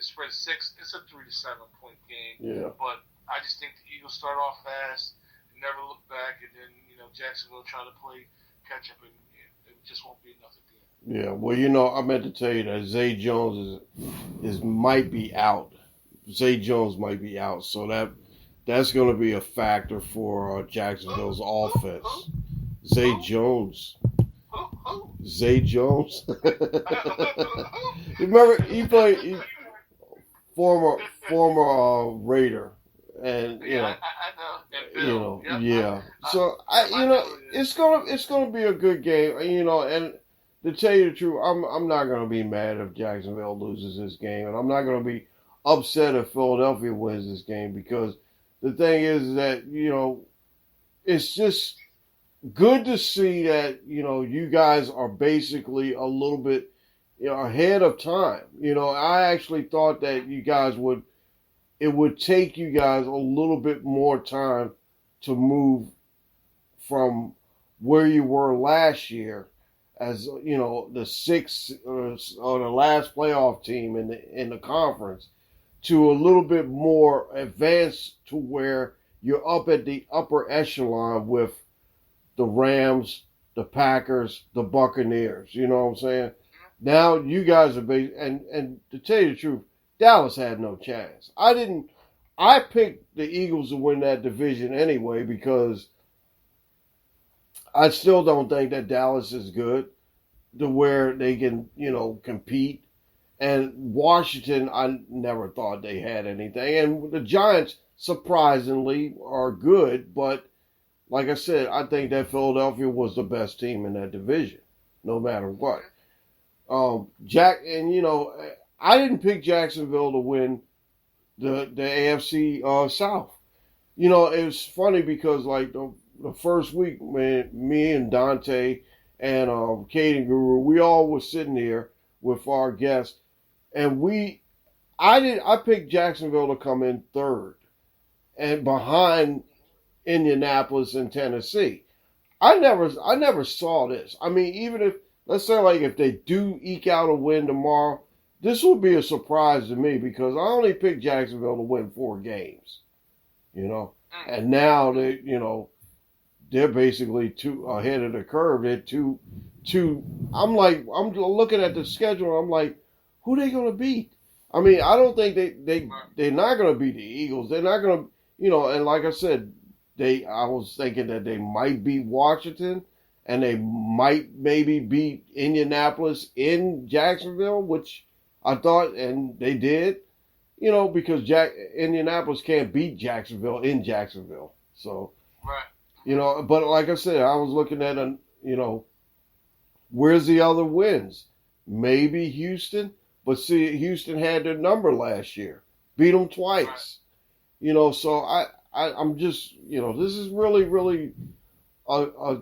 spread 6. It's a 3 to 7 point game. Yeah. But I just think the Eagles start off fast and never look back, and then Jacksonville try to play catch up, and it just won't be enough at the end. Yeah. Well, I meant to tell you that Zay Jones might be out. Zay Jones might be out, so that's going to be a factor for Jacksonville's offense. Zay Jones. Zay Jones. Remember, he played former Raider, and I know. Yeah. So it's gonna be a good game, and to tell you the truth, I'm not gonna be mad if Jacksonville loses this game, and I'm not gonna be upset if Philadelphia wins this game, because the thing is that it's just good to see that, you guys are basically a little bit, ahead of time. I actually thought that it would take you guys a little bit more time to move from where you were last year as, the sixth or the last playoff team in the conference to a little bit more advanced to where you're up at the upper echelon with the Rams, the Packers, the Buccaneers. You know what I'm saying? Now you guys are and to tell you the truth, Dallas had no chance. I picked the Eagles to win that division anyway, because I still don't think that Dallas is good to where they can, compete. And Washington, I never thought they had anything. And the Giants, surprisingly, are good, but like I said, I think that Philadelphia was the best team in that division, no matter what. I didn't pick Jacksonville to win the AFC South. It was funny because like the first week, when me and Dante and Caden Guru, we all were sitting there with our guests, and I picked Jacksonville to come in third, and behind Indianapolis and Tennessee. I never saw this. I mean, even if, let's say, like, if they do eke out a win tomorrow, this will be a surprise to me, because I only picked Jacksonville to win 4 games, and now they're basically 2 ahead of the curve. They're two. I'm looking at the schedule. I'm like, who they going to beat? I mean, I don't think they're not going to beat the Eagles. They're not going to, and like I said, I was thinking that they might beat Washington and they might maybe beat Indianapolis in Jacksonville, which I thought, and they did, because Indianapolis can't beat Jacksonville in Jacksonville. So, right. But like I said, I was looking at, where's the other wins? Maybe Houston, but see, Houston had their number last year, beat them twice. Right. So I'm just, this is really, really a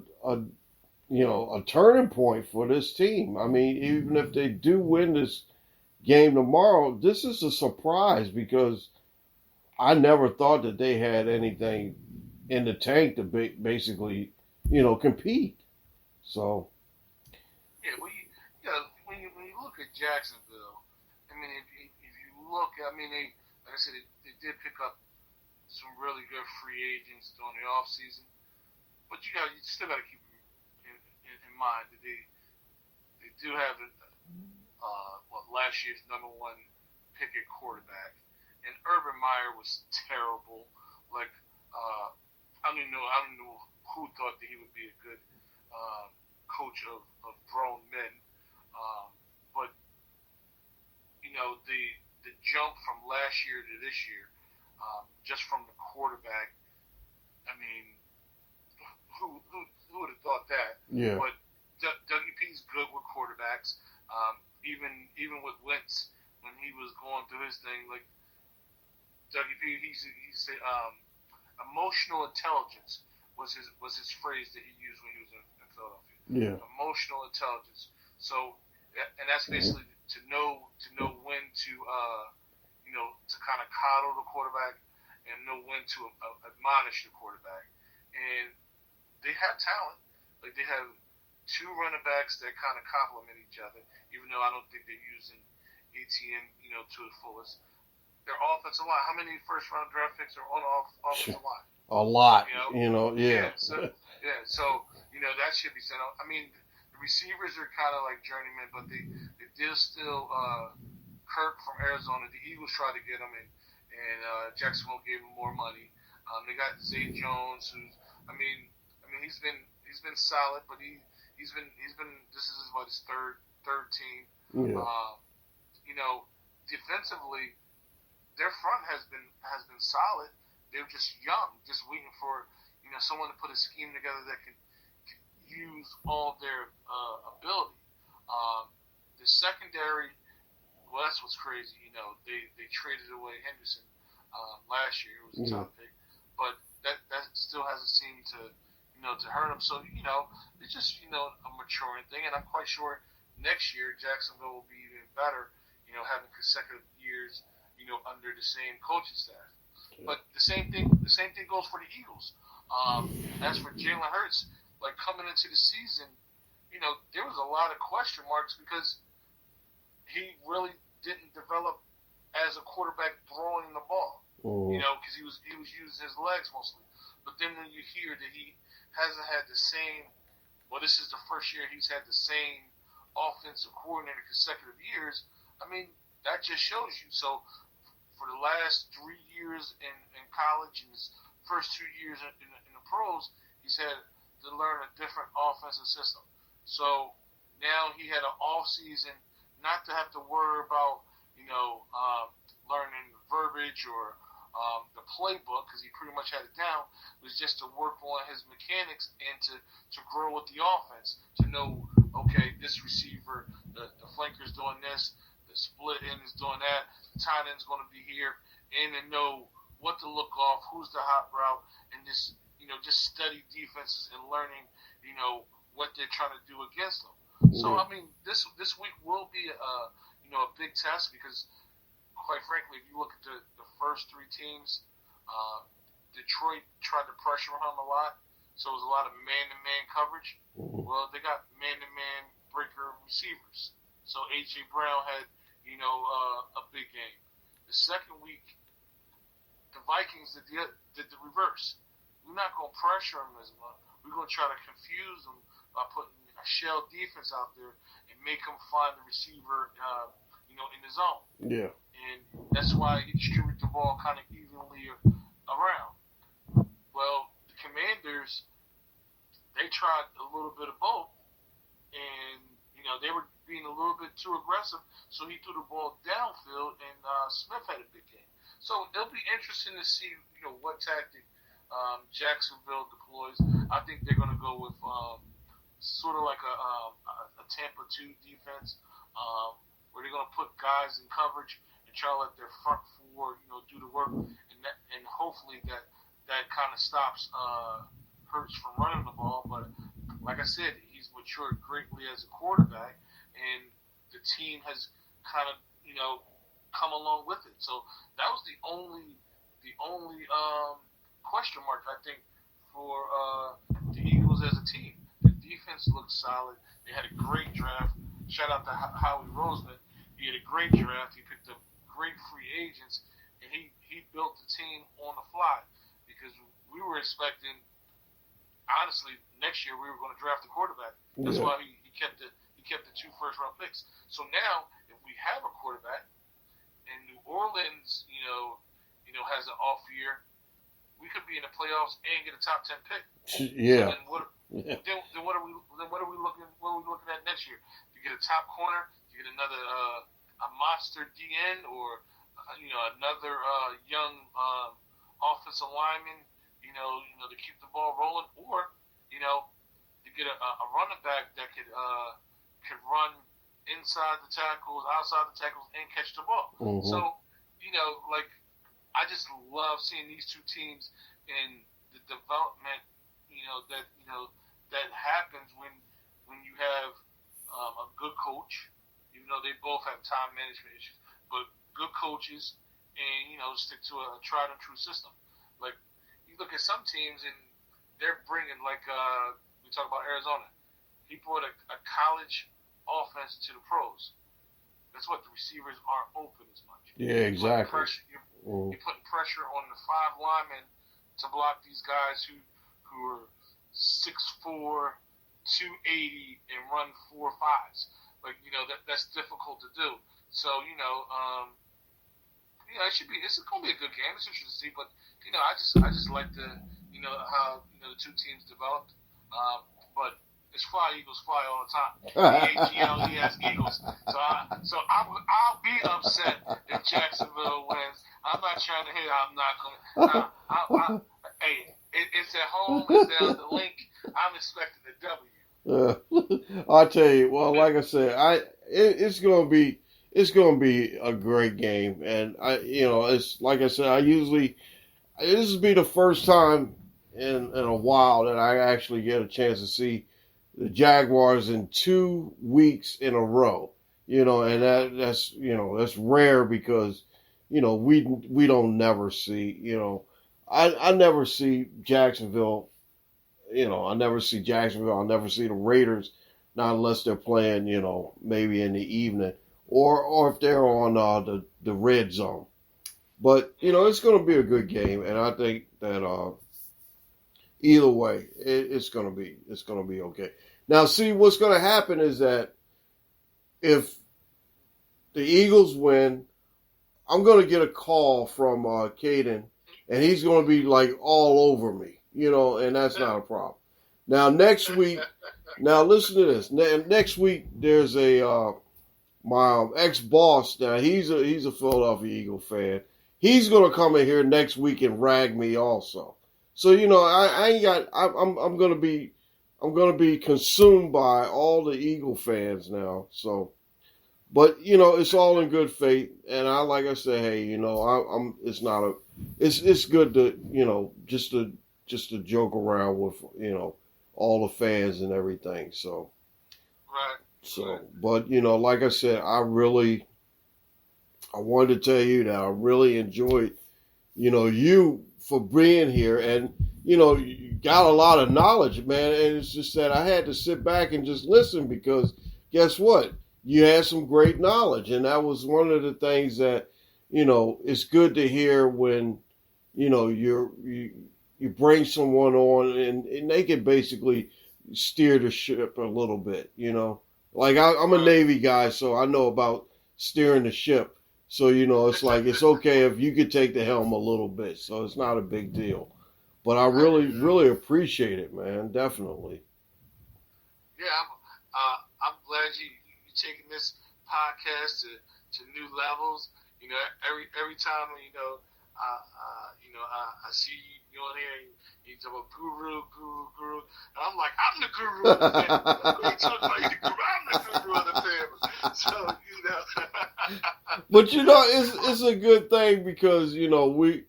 turning point for this team. I mean, even if they do win this game tomorrow, this is a surprise because I never thought that they had anything in the tank to basically, compete. So. Yeah, when you look at Jacksonville, I mean, if you look, I mean, like I said, they did pick up some really good free agents during the off season, but you still got to keep in mind that they do have last year's #1 pick at quarterback, and Urban Meyer was terrible. Like I don't know who thought that he would be a good coach of grown men, but the jump from last year to this year, just from the quarterback. I mean, who would have thought that? Yeah. But Dougie P's good with quarterbacks. Even with Wentz when he was going through his thing, like Dougie P, he said emotional intelligence was his phrase that he used when he was in Philadelphia. Yeah. Emotional intelligence. So, and that's basically to know when to to kind of coddle the quarterback and know when to admonish the quarterback. And they have talent. Like they have two running backs that kind of complement each other, even though I don't think they're using ATN, to the fullest. Their offensive line, how many first-round draft picks are on offensive line? A lot, yeah. So that should be said. I mean, the receivers are kind of like journeymen, but they did still Kirk from Arizona. The Eagles tried to get him, and Jacksonville gave him more money. They got Zay Jones, who's he's been solid, but he's been this is his third team. Yeah. Defensively, their front has been solid. They're just young, just waiting for someone to put a scheme together that can use all their ability. The secondary, well, that's what's crazy. They traded away Henderson last year. It was a top pick, but that still hasn't seemed to hurt them. So it's just a maturing thing, and I'm quite sure next year Jacksonville will be even better. Having consecutive years, under the same coaching staff. But the same thing goes for the Eagles. As for Jalen Hurts, like coming into the season, there was a lot of question marks because he really didn't develop as a quarterback throwing the ball. Because he was using his legs mostly. But then when you hear that he hasn't had the same, this is the first year he's had the same offensive coordinator consecutive years. I mean, that just shows you. So for the last 3 years in college and his first 2 years in the pros, he's had to learn a different offensive system. So now he had an off season not to have to worry about, learning verbiage or the playbook because he pretty much had it down. It was just to work on his mechanics and to grow with the offense, to know, okay, this receiver, the flanker's doing this, the split end is doing that, the tight end's going to be here, and to know what to look off, who's the hot route, and just study defenses and learning, what they're trying to do against them. So I mean, this week will be a big test because, quite frankly, if you look at the first 3 teams, Detroit tried to pressure him a lot, so it was a lot of man-to-man coverage. Well, they got man-to-man breaker receivers. So A.J. Brown had, a big game. The second week, the Vikings did the reverse. We're not going to pressure them as much. We're going to try to confuse them by putting a shell defense out there and make them find the receiver, in the zone. Yeah. And that's why he distributed the ball kind of evenly around. Well, the Commanders, they tried a little bit of both, and they were being a little bit too aggressive, so he threw the ball downfield, and Smith had a big game. So it'll be interesting to see what tactic Jacksonville deploys. I think they're going to go with sort of like a Tampa 2 defense, where they're going to put guys in coverage and try to let their front four do the work, and hopefully that kind of stops Hurts from running the ball. But like I said, he's matured greatly as a quarterback, and the team has kind of come along with it. So that was the only question mark, I think, for the Eagles as a team. The defense looked solid. They had a great draft. Shout out to Howie Roseman. He had a great draft. He picked up great free agents, and he built the team on the fly, because we were expecting, honestly, next year we were going to draft a quarterback. That's why he kept the 2 first-round picks. So now, if we have a quarterback, and New Orleans, has an off year, we could be in the playoffs and get a top 10 pick. Yeah. Then what are we looking at next year? You get a top corner, you get another a monster DN, or another young offensive lineman, to keep the ball rolling, or to get a running back that could run inside the tackles, outside the tackles, and catch the ball. Mm-hmm. So I just love seeing these two teams and the development, that happens when you have a good coach, even though they both have time management issues, but good coaches, and stick to a tried and true system. Like, you look at some teams and they're bringing, like we talk about Arizona. He brought a college offense to the pros. That's what the receivers aren't open as much. Yeah, exactly. You're putting pressure on the 5 linemen to block these guys who are 6'4", 280, and run 4.5s. Like, that's difficult to do. So, it's going to be a good game. It's interesting to see, but I just like the how the two teams developed. But it's fly Eagles fly all the time. E-A-G-L-E-S Eagles. So I'll be upset if Jacksonville wins. I'm not trying to hit. I'm not going to. Hey, it's at home. It's down the link. I'm expecting a W. I'll tell you. Well, like I said, it's going to be a great game, and it's like I said. This will be the first time in a while that I actually get a chance to see the Jaguars in 2 weeks in a row. And that's rare, because we don't never see, I never see Jacksonville, I never see Jacksonville, I'll never see the Raiders, not unless they're playing, maybe in the evening, or if they're on the red zone. But, it's going to be a good game, and I think that either way, it's going to be okay. Now, see, what's going to happen is that if the Eagles win, I'm going to get a call from Caden, and he's going to be like all over me, and that's not a problem. Now, next week, listen to this. Next week, there's my ex-boss. Now, he's a Philadelphia Eagle fan. He's going to come in here next week and rag me also. So, I ain't got. I'm going to be consumed by all the Eagle fans now. So, but it's all in good faith, and like I said, hey, I'm. It's not a. It's good to just to joke around with all the fans and everything. So, right. So, but like I said, I wanted to tell you that I really enjoyed you for being here, and you got a lot of knowledge, man. And it's just that I had to sit back and just listen, because guess what? You had some great knowledge, and that was one of the things that it's good to hear when you bring someone on and they can basically steer the ship a little bit. Like I'm a Navy guy, so I know about steering the ship. So, it's like, it's okay if you could take the helm a little bit. So it's not a big deal. But I really, really appreciate it, man. Definitely. Yeah, I'm glad you taking this podcast to new levels. Every time I see you on here. You talk about guru, and I'm like, I'm the guru of the family. When you talk about you the guru, I'm the guru of the family. So But it's a good thing because we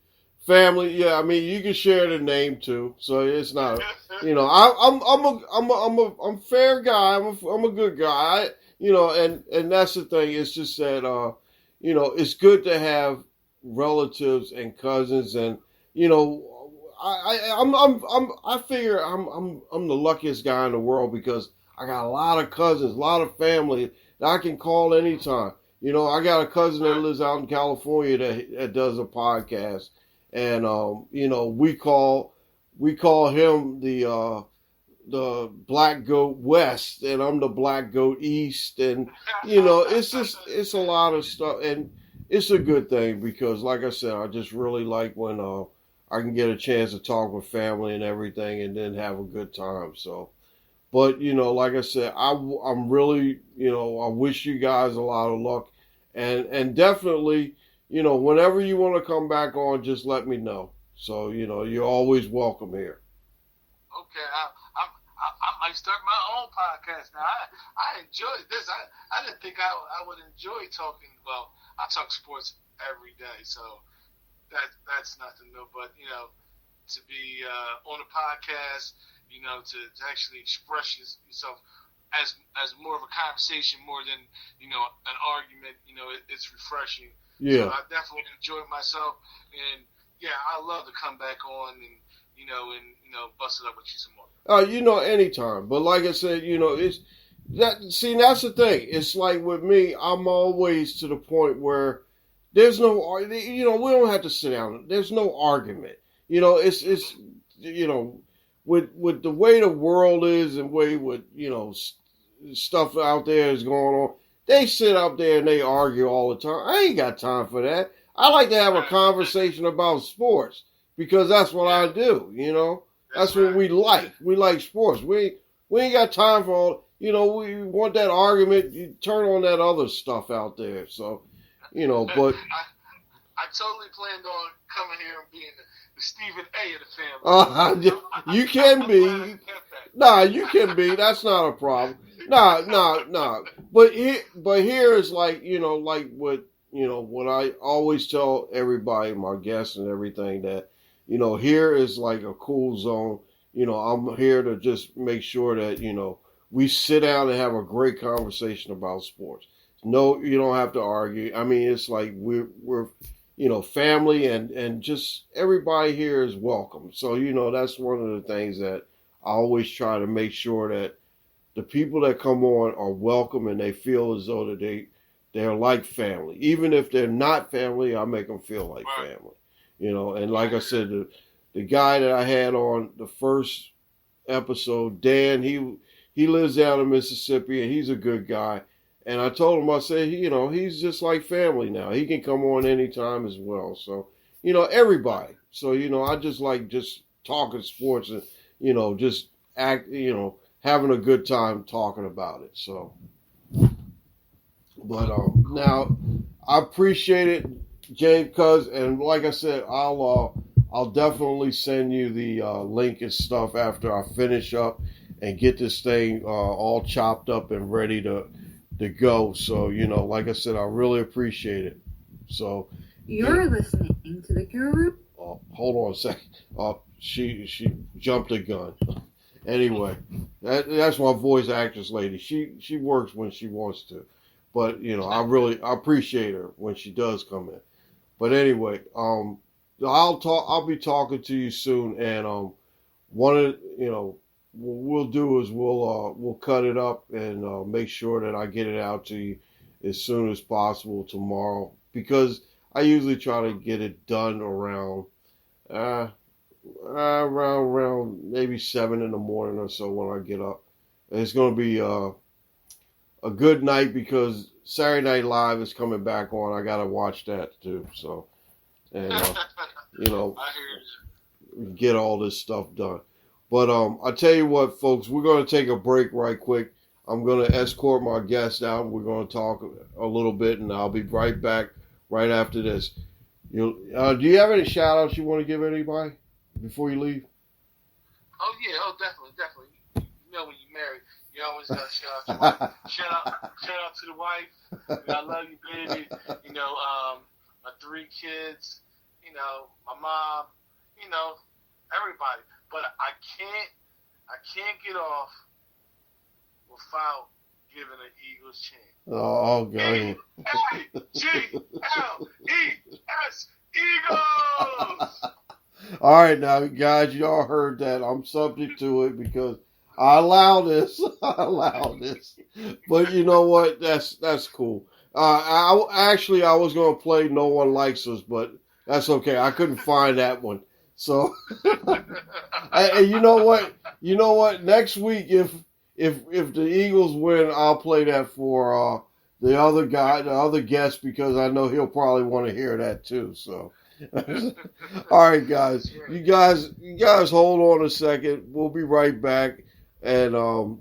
family. Yeah, I mean you can share the name too, so it's not. I'm a fair guy. I'm a good guy. And that's the thing. It's just that it's good to have relatives and cousins, and I figure I'm the luckiest guy in the world because I got a lot of cousins, a lot of family that I can call anytime. I got a cousin that lives out in California that does a podcast, and we call him the Black Goat West, and I'm the Black Goat East, and it's a lot of stuff, and it's a good thing because, like I said, I just really like when I can get a chance to talk with family and everything, and then have a good time. So, but like I said, I'm really I wish you guys a lot of luck, and definitely whenever you want to come back on, just let me know. So you're always welcome here. Okay, I might start my own podcast now. I enjoyed this. I didn't think I would enjoy talking. Well, I talk sports every day, so that's nothing new. But to be on a podcast, to actually express yourself as more of a conversation more than an argument. It's refreshing. Yeah. So I definitely enjoyed myself, and yeah, I love to come back on and bust it up with you some more. Anytime. But like I said, it's that. See, that's the thing. It's like with me, I'm always to the point where there's no, we don't have to sit down. There's no argument. It's with the way the world is and way with stuff out there is going on. They sit up there and they argue all the time. I ain't got time for that. I like to have a conversation about sports because that's what I do. That's what we like. We like sports. We ain't got time for all. We want that argument. You turn on that other stuff out there. So, but I totally planned on coming here and being the Stephen A of the family. You can be. Nah, you can be. That's not a problem. Nah. But here is like like what I always tell everybody, my guests and everything, that here is like a cool zone. I'm here to just make sure that we sit down and have a great conversation about sports. No, you don't have to argue. I mean, it's like we're family, and just everybody here is welcome. So that's one of the things that I always try to make sure that the people that come on are welcome and they feel as though that they're like family. Even if they're not family, I make them feel like family. And like I said, the guy that I had on the first episode, Dan, he lives down in Mississippi, and he's a good guy. And I told him, I said, he's just like family now. He can come on anytime as well. So, everybody. So, I just like just talking sports and, just having a good time talking about it. So, but now I appreciate it, James, and like I said, I'll definitely send you the link and stuff after I finish up and get this thing all chopped up and ready to go. So, like I said, I really appreciate it. So you're listening to the Guru. Hold on a second. She jumped the gun. Anyway, that's my voice actress lady. She works when she wants to, but I appreciate her when she does come in. But anyway, I'll be talking to you soon, and one of what we'll do is we'll cut it up and make sure that I get it out to you as soon as possible tomorrow, because I usually try to get it done around maybe 7 in the morning or so when I get up. And it's going to be a good night because Saturday Night Live is coming back on. I gotta watch that too. So, and you know, I hear you. get all this stuff done. But I tell you what, folks, we're gonna take a break right quick. I'm gonna escort my guest out. We're gonna talk a little bit, and I'll be right back right after this. Do you have any shout outs you want to give anybody before you leave? Oh yeah, definitely. You know, when you're married, you always got to shout out your wife. Shout out to the wife. I love you, baby. You know, my 3 kids. You know, my mom. You know, everybody. But I can't get off without giving the Eagles chant. Oh, God. E-A-G-L-E-S, Eagles! All right, now, guys, y'all heard that. I'm subject to it because I allow this. But you know what? That's cool. I was going to play No One Likes Us, but that's okay. I couldn't find that one. So, and you know what? Next week, if the Eagles win, I'll play that for the other guest, because I know he'll probably want to hear that too. So, all right, guys, you guys hold on a second. We'll be right back, and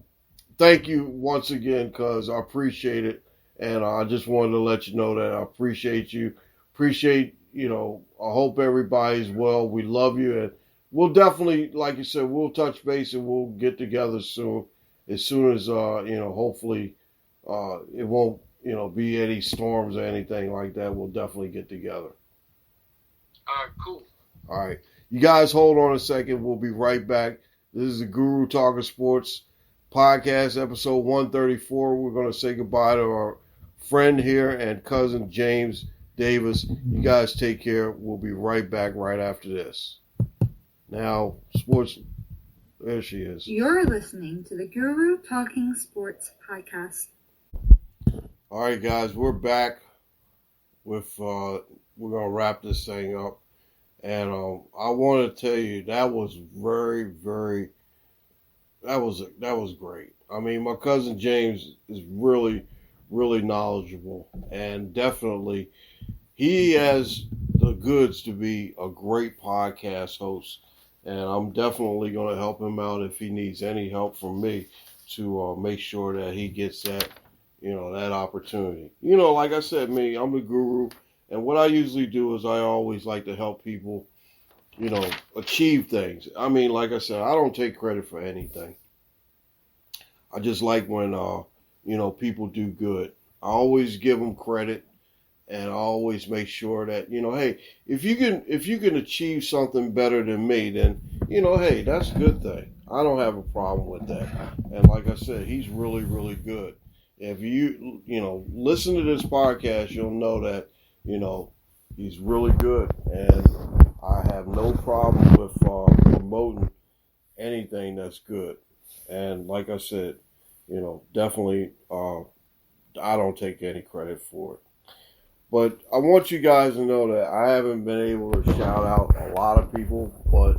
thank you once again, cuz I appreciate it, and I just wanted to let you know that I appreciate you. I hope everybody's well. We love you, and we'll definitely, like you said, we'll touch base and we'll get together soon. As soon as hopefully it won't be any storms or anything like that. We'll definitely get together. All right, cool. All right, you guys hold on a second. We'll be right back. This is the Guru Talkin Sports podcast, episode 134. We're going to say goodbye to our friend here and cousin James Davis. You guys take care. We'll be right back right after this. Now, sports. There she is. You're listening to the Guru Talking Sports podcast. All right, guys, we're back with. We're gonna wrap this thing up, and I want to tell you that was very, very. That was great. I mean, my cousin James is really, really knowledgeable, and definitely he has the goods to be a great podcast host. And I'm definitely going to help him out if he needs any help from me to make sure that he gets that, that opportunity. Like I said, I'm the guru. And what I usually do is I always like to help people, achieve things. I mean, like I said, I don't take credit for anything. I just like when, people do good. I always give them credit. And I always make sure that, hey, if you can achieve something better than me, then, hey, that's a good thing. I don't have a problem with that. And like I said, he's really, really good. If you listen to this podcast, you'll know that, he's really good. And I have no problem with promoting anything that's good. And like I said, definitely I don't take any credit for it. But I want you guys to know that I haven't been able to shout out a lot of people, but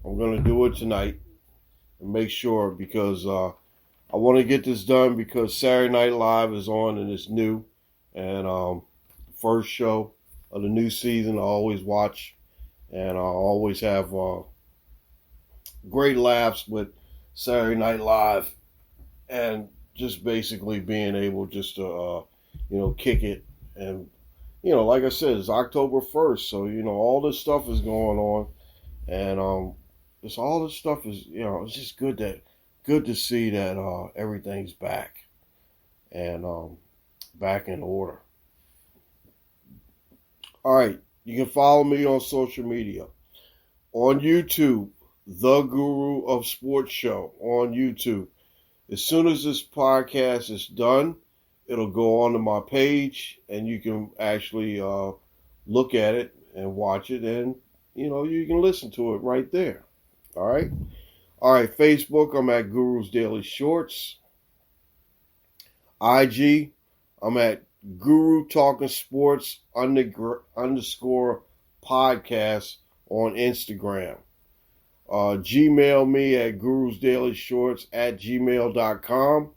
I'm going to do it tonight and make sure, because I want to get this done, because Saturday Night Live is on and it's new. And first show of the new season I always watch, and I always have great laughs with Saturday Night Live, and just basically being able just to, kick it. And, like I said, it's October 1st, so, all this stuff is going on. And all this stuff is, it's just good to see that everything's back and back in order. All right, you can follow me on social media. On YouTube, The Guru of Sports Show on YouTube. As soon as this podcast is done, it'll go onto my page, and you can actually look at it and watch it, and, you can listen to it right there. All right? All right, Facebook, I'm at Guru's Daily Shorts. IG, I'm at Guru Talkin Sports _ podcast on Instagram. Gmail me at gurusdailyshorts@gmail.com.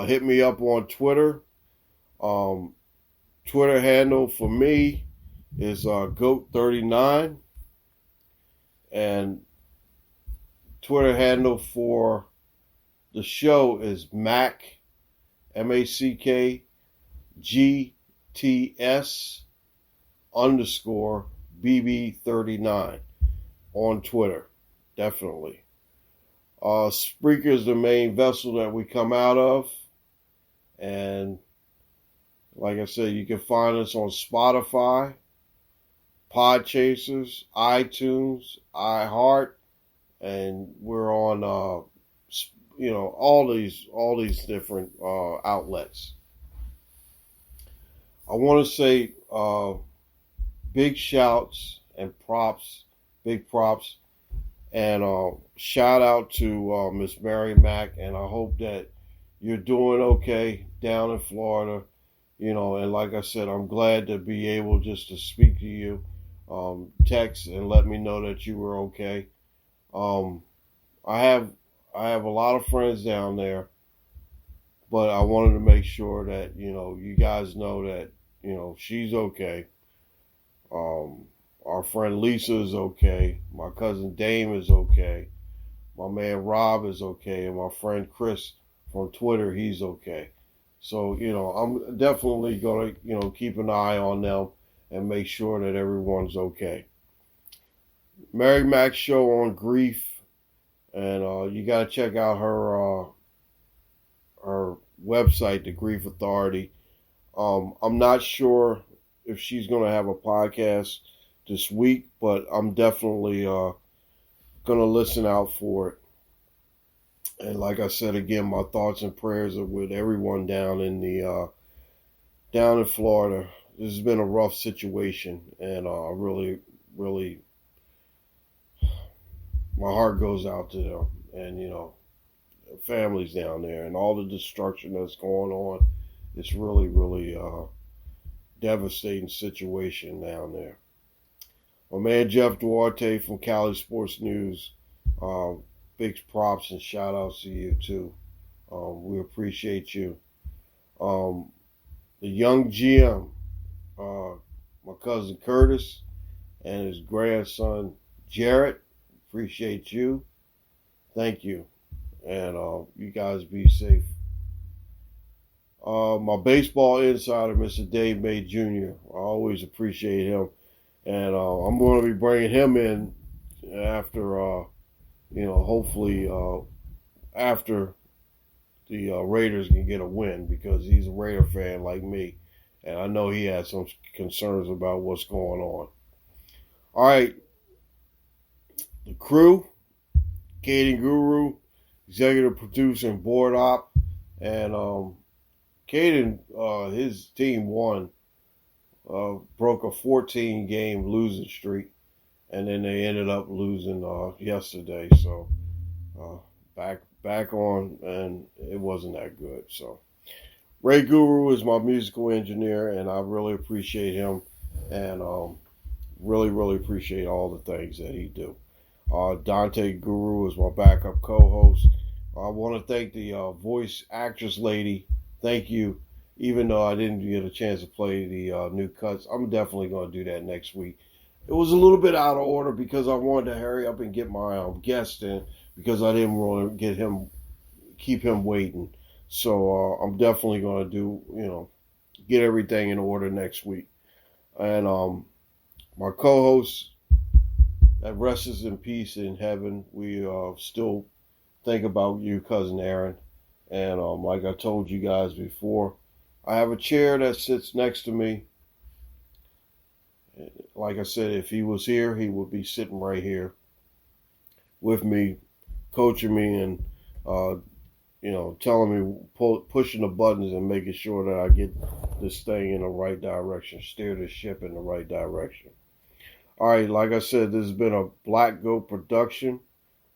Hit me up on Twitter. Twitter handle for me is GOAT39. And Twitter handle for the show is Mac, MACK, GTS _ BB39 on Twitter. Definitely. Spreaker is the main vessel that we come out of. And like I said, you can find us on Spotify, Podchasers, iTunes, iHeart, and we're on all these different outlets. I want to say big shouts and big props, and shout out to Miss Mary Mack, and I hope that you're doing okay down in Florida. And like I said, I'm glad to be able just to speak to you, text and let me know that you were okay. I have a lot of friends down there, but I wanted to make sure that you guys know that she's okay. Our friend Lisa is okay. My cousin Dame is okay. My man Rob is okay, and my friend Chris from Twitter, he's okay. So, I'm definitely going to, keep an eye on them and make sure that everyone's okay. Mary Mac's show on grief, and you got to check out her website, The Grief Authority. I'm not sure if she's going to have a podcast this week, but I'm definitely going to listen out for it. And like I said, again, my thoughts and prayers are with everyone down in Florida. This has been a rough situation, and really, really, my heart goes out to them, and families down there, and all the destruction that's going on. It's really, really devastating situation down there. My man Jeff Duarte from Cali Sports News. Big props and shout outs to you too. We appreciate you. The young GM, my cousin Curtis and his grandson Jarrett, appreciate you. Thank you. And you guys be safe. My baseball insider, Mr. Dave May Jr., I always appreciate him. And I'm going to be bringing him in after hopefully after the Raiders can get a win, because he's a Raider fan like me, and I know he has some concerns about what's going on. All right, the crew, Caden Guru, executive producer and board op, and Caden, his team won, broke a 14-game losing streak. And then they ended up losing yesterday, so back on, and it wasn't that good. So Ray Guru is my musical engineer, and I really appreciate him, and really, really appreciate all the things that he do. Dante Guru is my backup co-host. I want to thank the voice actress lady. Thank you. Even though I didn't get a chance to play the new cuts, I'm definitely going to do that next week. It was a little bit out of order because I wanted to hurry up and get my guest in, because I didn't want to keep him waiting. So I'm definitely going to do, get everything in order next week. And my co-host that rests in peace in heaven, we still think about you, Cousin Aaron. And like I told you guys before, I have a chair that sits next to me. Like I said, if he was here, he would be sitting right here with me, coaching me, and telling me, pushing the buttons and making sure that I get this thing in the right direction, steer the ship in the right direction. All right, like I said, this has been a Black Goat production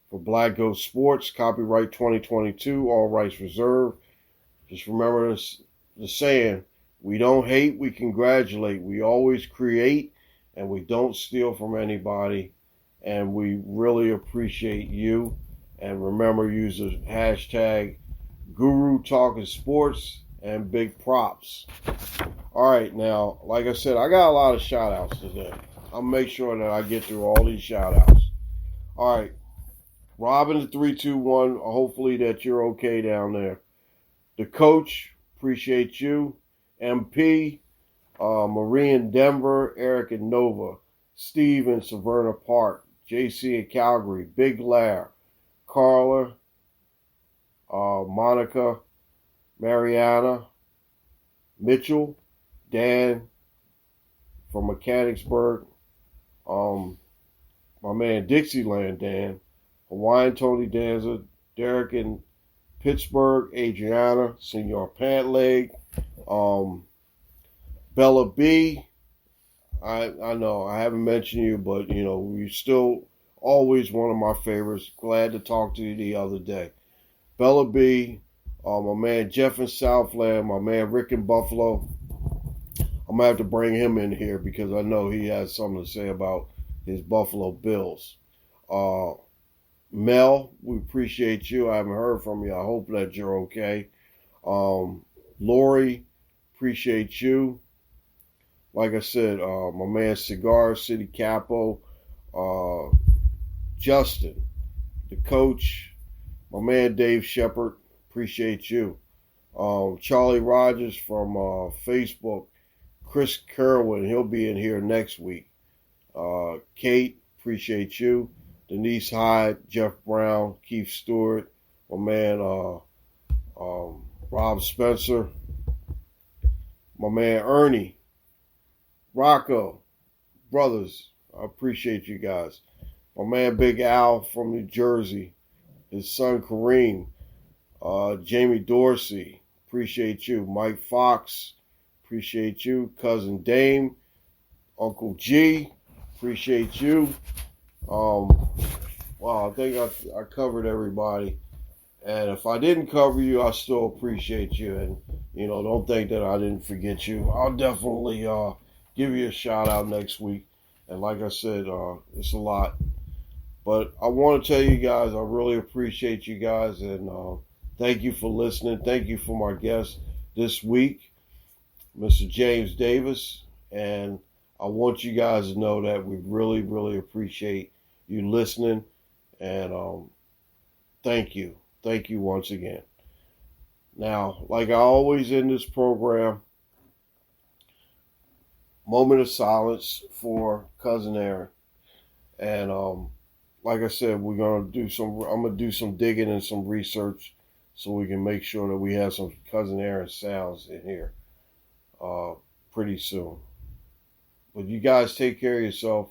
for Black Goat Sports, copyright 2022, all rights reserved. Just remember the saying, we don't hate, we congratulate. We always create, and we don't steal from anybody. And we really appreciate you. And remember, use the hashtag Guru Talkin Sports, and Big Props. All right, now, like I said, I got a lot of shout-outs today. I'll make sure that I get through all these shout-outs. All right, Robin the 321, hopefully that you're okay down there. The coach, appreciate you. MP, Marie in Denver, Eric in Nova, Steve in Severna Park, JC in Calgary, Big Lair, Carla, Monica, Mariana, Mitchell, Dan from Mechanicsburg, my man Dixieland Dan, Hawaiian Tony Danza, Derek in Pittsburgh, Adriana, Senor Pantleg, Bella B. I know I haven't mentioned you, but you're still always one of my favorites. Glad to talk to you the other day. Bella B, my man Jeff in Southland, my man Rick in Buffalo. I'm gonna have to bring him in here because I know he has something to say about his Buffalo Bills. Mel, we appreciate you. I haven't heard from you. I hope that you're okay. Lori, appreciate you. Like I said, my man Cigar City Capo, Justin, the coach, my man Dave Shepard, appreciate you. Charlie Rogers from Facebook, Chris Kerwin, he'll be in here next week. Kate, appreciate you. Denise Hyde, Jeff Brown, Keith Stewart, my man Rob Spencer, my man Ernie, Rocco, brothers, I appreciate you guys. My man Big Al from New Jersey, his son Kareem, Jamie Dorsey, appreciate you. Mike Fox, appreciate you. Cousin Dame, Uncle G, appreciate you. Wow, I think I covered everybody. And if I didn't cover you, I still appreciate you. And, don't think that I didn't forget you. I'll definitely give you a shout out next week. And like I said, it's a lot. But I want to tell you guys, I really appreciate you guys. And thank you for listening. Thank you for my guest this week, Mr. James Davis. And I want you guys to know that we really, really appreciate you listening. And thank you. Thank you once again. Now, like I always end this program, moment of silence for Cousin Aaron. And like I said, I'm gonna do some digging and some research so we can make sure that we have some Cousin Aaron sounds in here pretty soon. But you guys take care of yourself.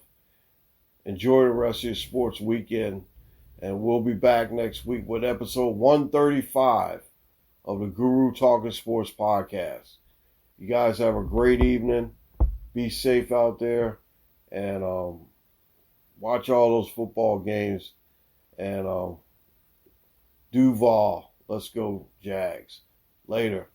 Enjoy the rest of your sports weekend. And we'll be back next week with episode 135 of the Guru Talkin Sports podcast. You guys have a great evening. Be safe out there. And watch all those football games. And Duuuuval. Let's go, Jags. Later.